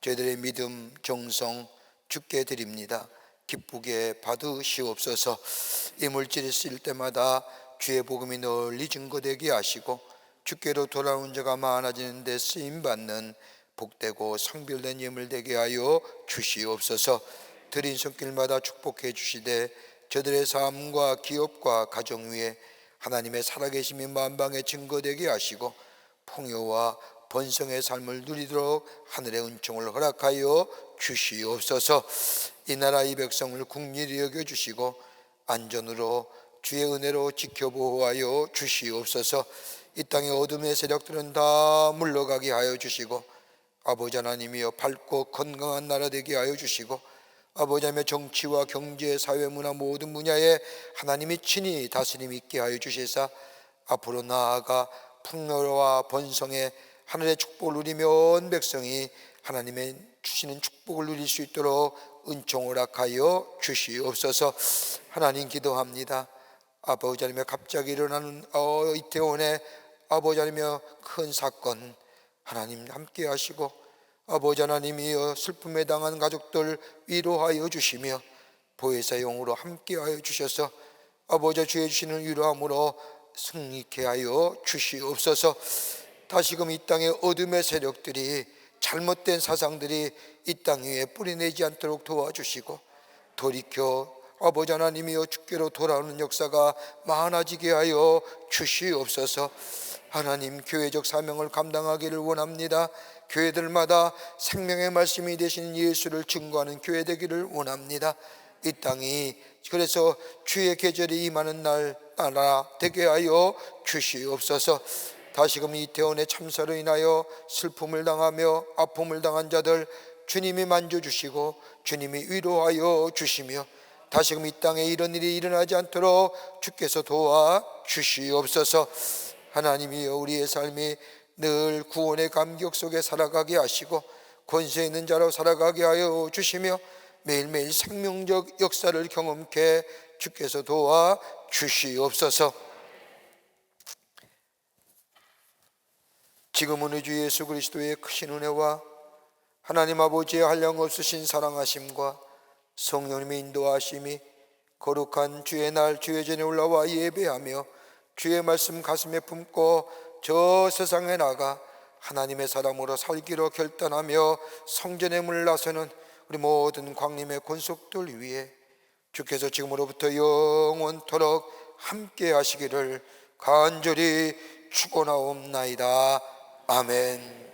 저희들의 믿음, 정성 주께 드립니다. 기쁘게 받으시옵소서. 이 물질이 쓰일 때마다 주의 복음이 널리 증거되게 하시고 주께로 돌아온 자가 많아지는 데 쓰임받는 복되고 성별된 예물 되게 하여 주시옵소서. 드린 손길마다 축복해 주시되 저들의 삶과 기업과 가정 위에 하나님의 살아계심이 만방에 증거되게 하시고 풍요와 번성의 삶을 누리도록 하늘의 은총을 허락하여 주시옵소서. 이 나라 이 백성을 국리히 여겨주시고 안전으로 주의 은혜로 지켜보호하여 주시옵소서. 이 땅의 어둠의 세력들은 다 물러가게 하여 주시고 아버지 하나님이여 밝고 건강한 나라 되게 하여 주시고 아버지 하나님의 정치와 경제, 사회, 문화 모든 분야에 하나님이 친히 다스림 있게 하여 주시사 앞으로 나아가 풍요와 번성의 하늘의 축복을 누리며 온 백성이 하나님의 주시는 축복을 누릴 수 있도록 은총을 허락하여 주시옵소서. 하나님 기도합니다. 아버지 하나님의 갑자기 일어나는 이태원의 아버지 하나님의 큰 사건 하나님 함께 하시고 아버지 하나님이여 슬픔에 당한 가족들 위로하여 주시며 보혜사의 영으로 함께 하여 주셔서 아버지 주의 주시는 위로함으로 승리케 하여 주시옵소서. 다시금 이 땅의 어둠의 세력들이 잘못된 사상들이 이 땅 위에 뿌리내지 않도록 도와주시고 돌이켜 아버지 하나님이여 주께로 돌아오는 역사가 많아지게 하여 주시옵소서. 하나님 교회적 사명을 감당하기를 원합니다. 교회들마다 생명의 말씀이 되시는 예수를 증거하는 교회 되기를 원합니다. 이 땅이 그래서 주의 계절이 임하는 나라 되게 하여 주시옵소서. 다시금 이태원의 참사로 인하여 슬픔을 당하며 아픔을 당한 자들 주님이 만져주시고 주님이 위로하여 주시며 다시금 이 땅에 이런 일이 일어나지 않도록 주께서 도와 주시옵소서. 하나님이여 우리의 삶이 늘 구원의 감격 속에 살아가게 하시고 권세 있는 자로 살아가게 하여 주시며 매일매일 생명적 역사를 경험케 주께서 도와 주시옵소서. 지금은 우리 주 예수 그리스도의 크신 은혜와 하나님 아버지의 한량없으신 사랑하심과 성령님의 인도하심이 거룩한 주의 날 주의 전에 올라와 예배하며 주의 말씀 가슴에 품고 저 세상에 나가 하나님의 사람으로 살기로 결단하며 성전의 문을 나서는 우리 모든 광림의 권속들 위에 주께서 지금으로부터 영원토록 함께 하시기를 간절히 축원하옵나이다. 아멘.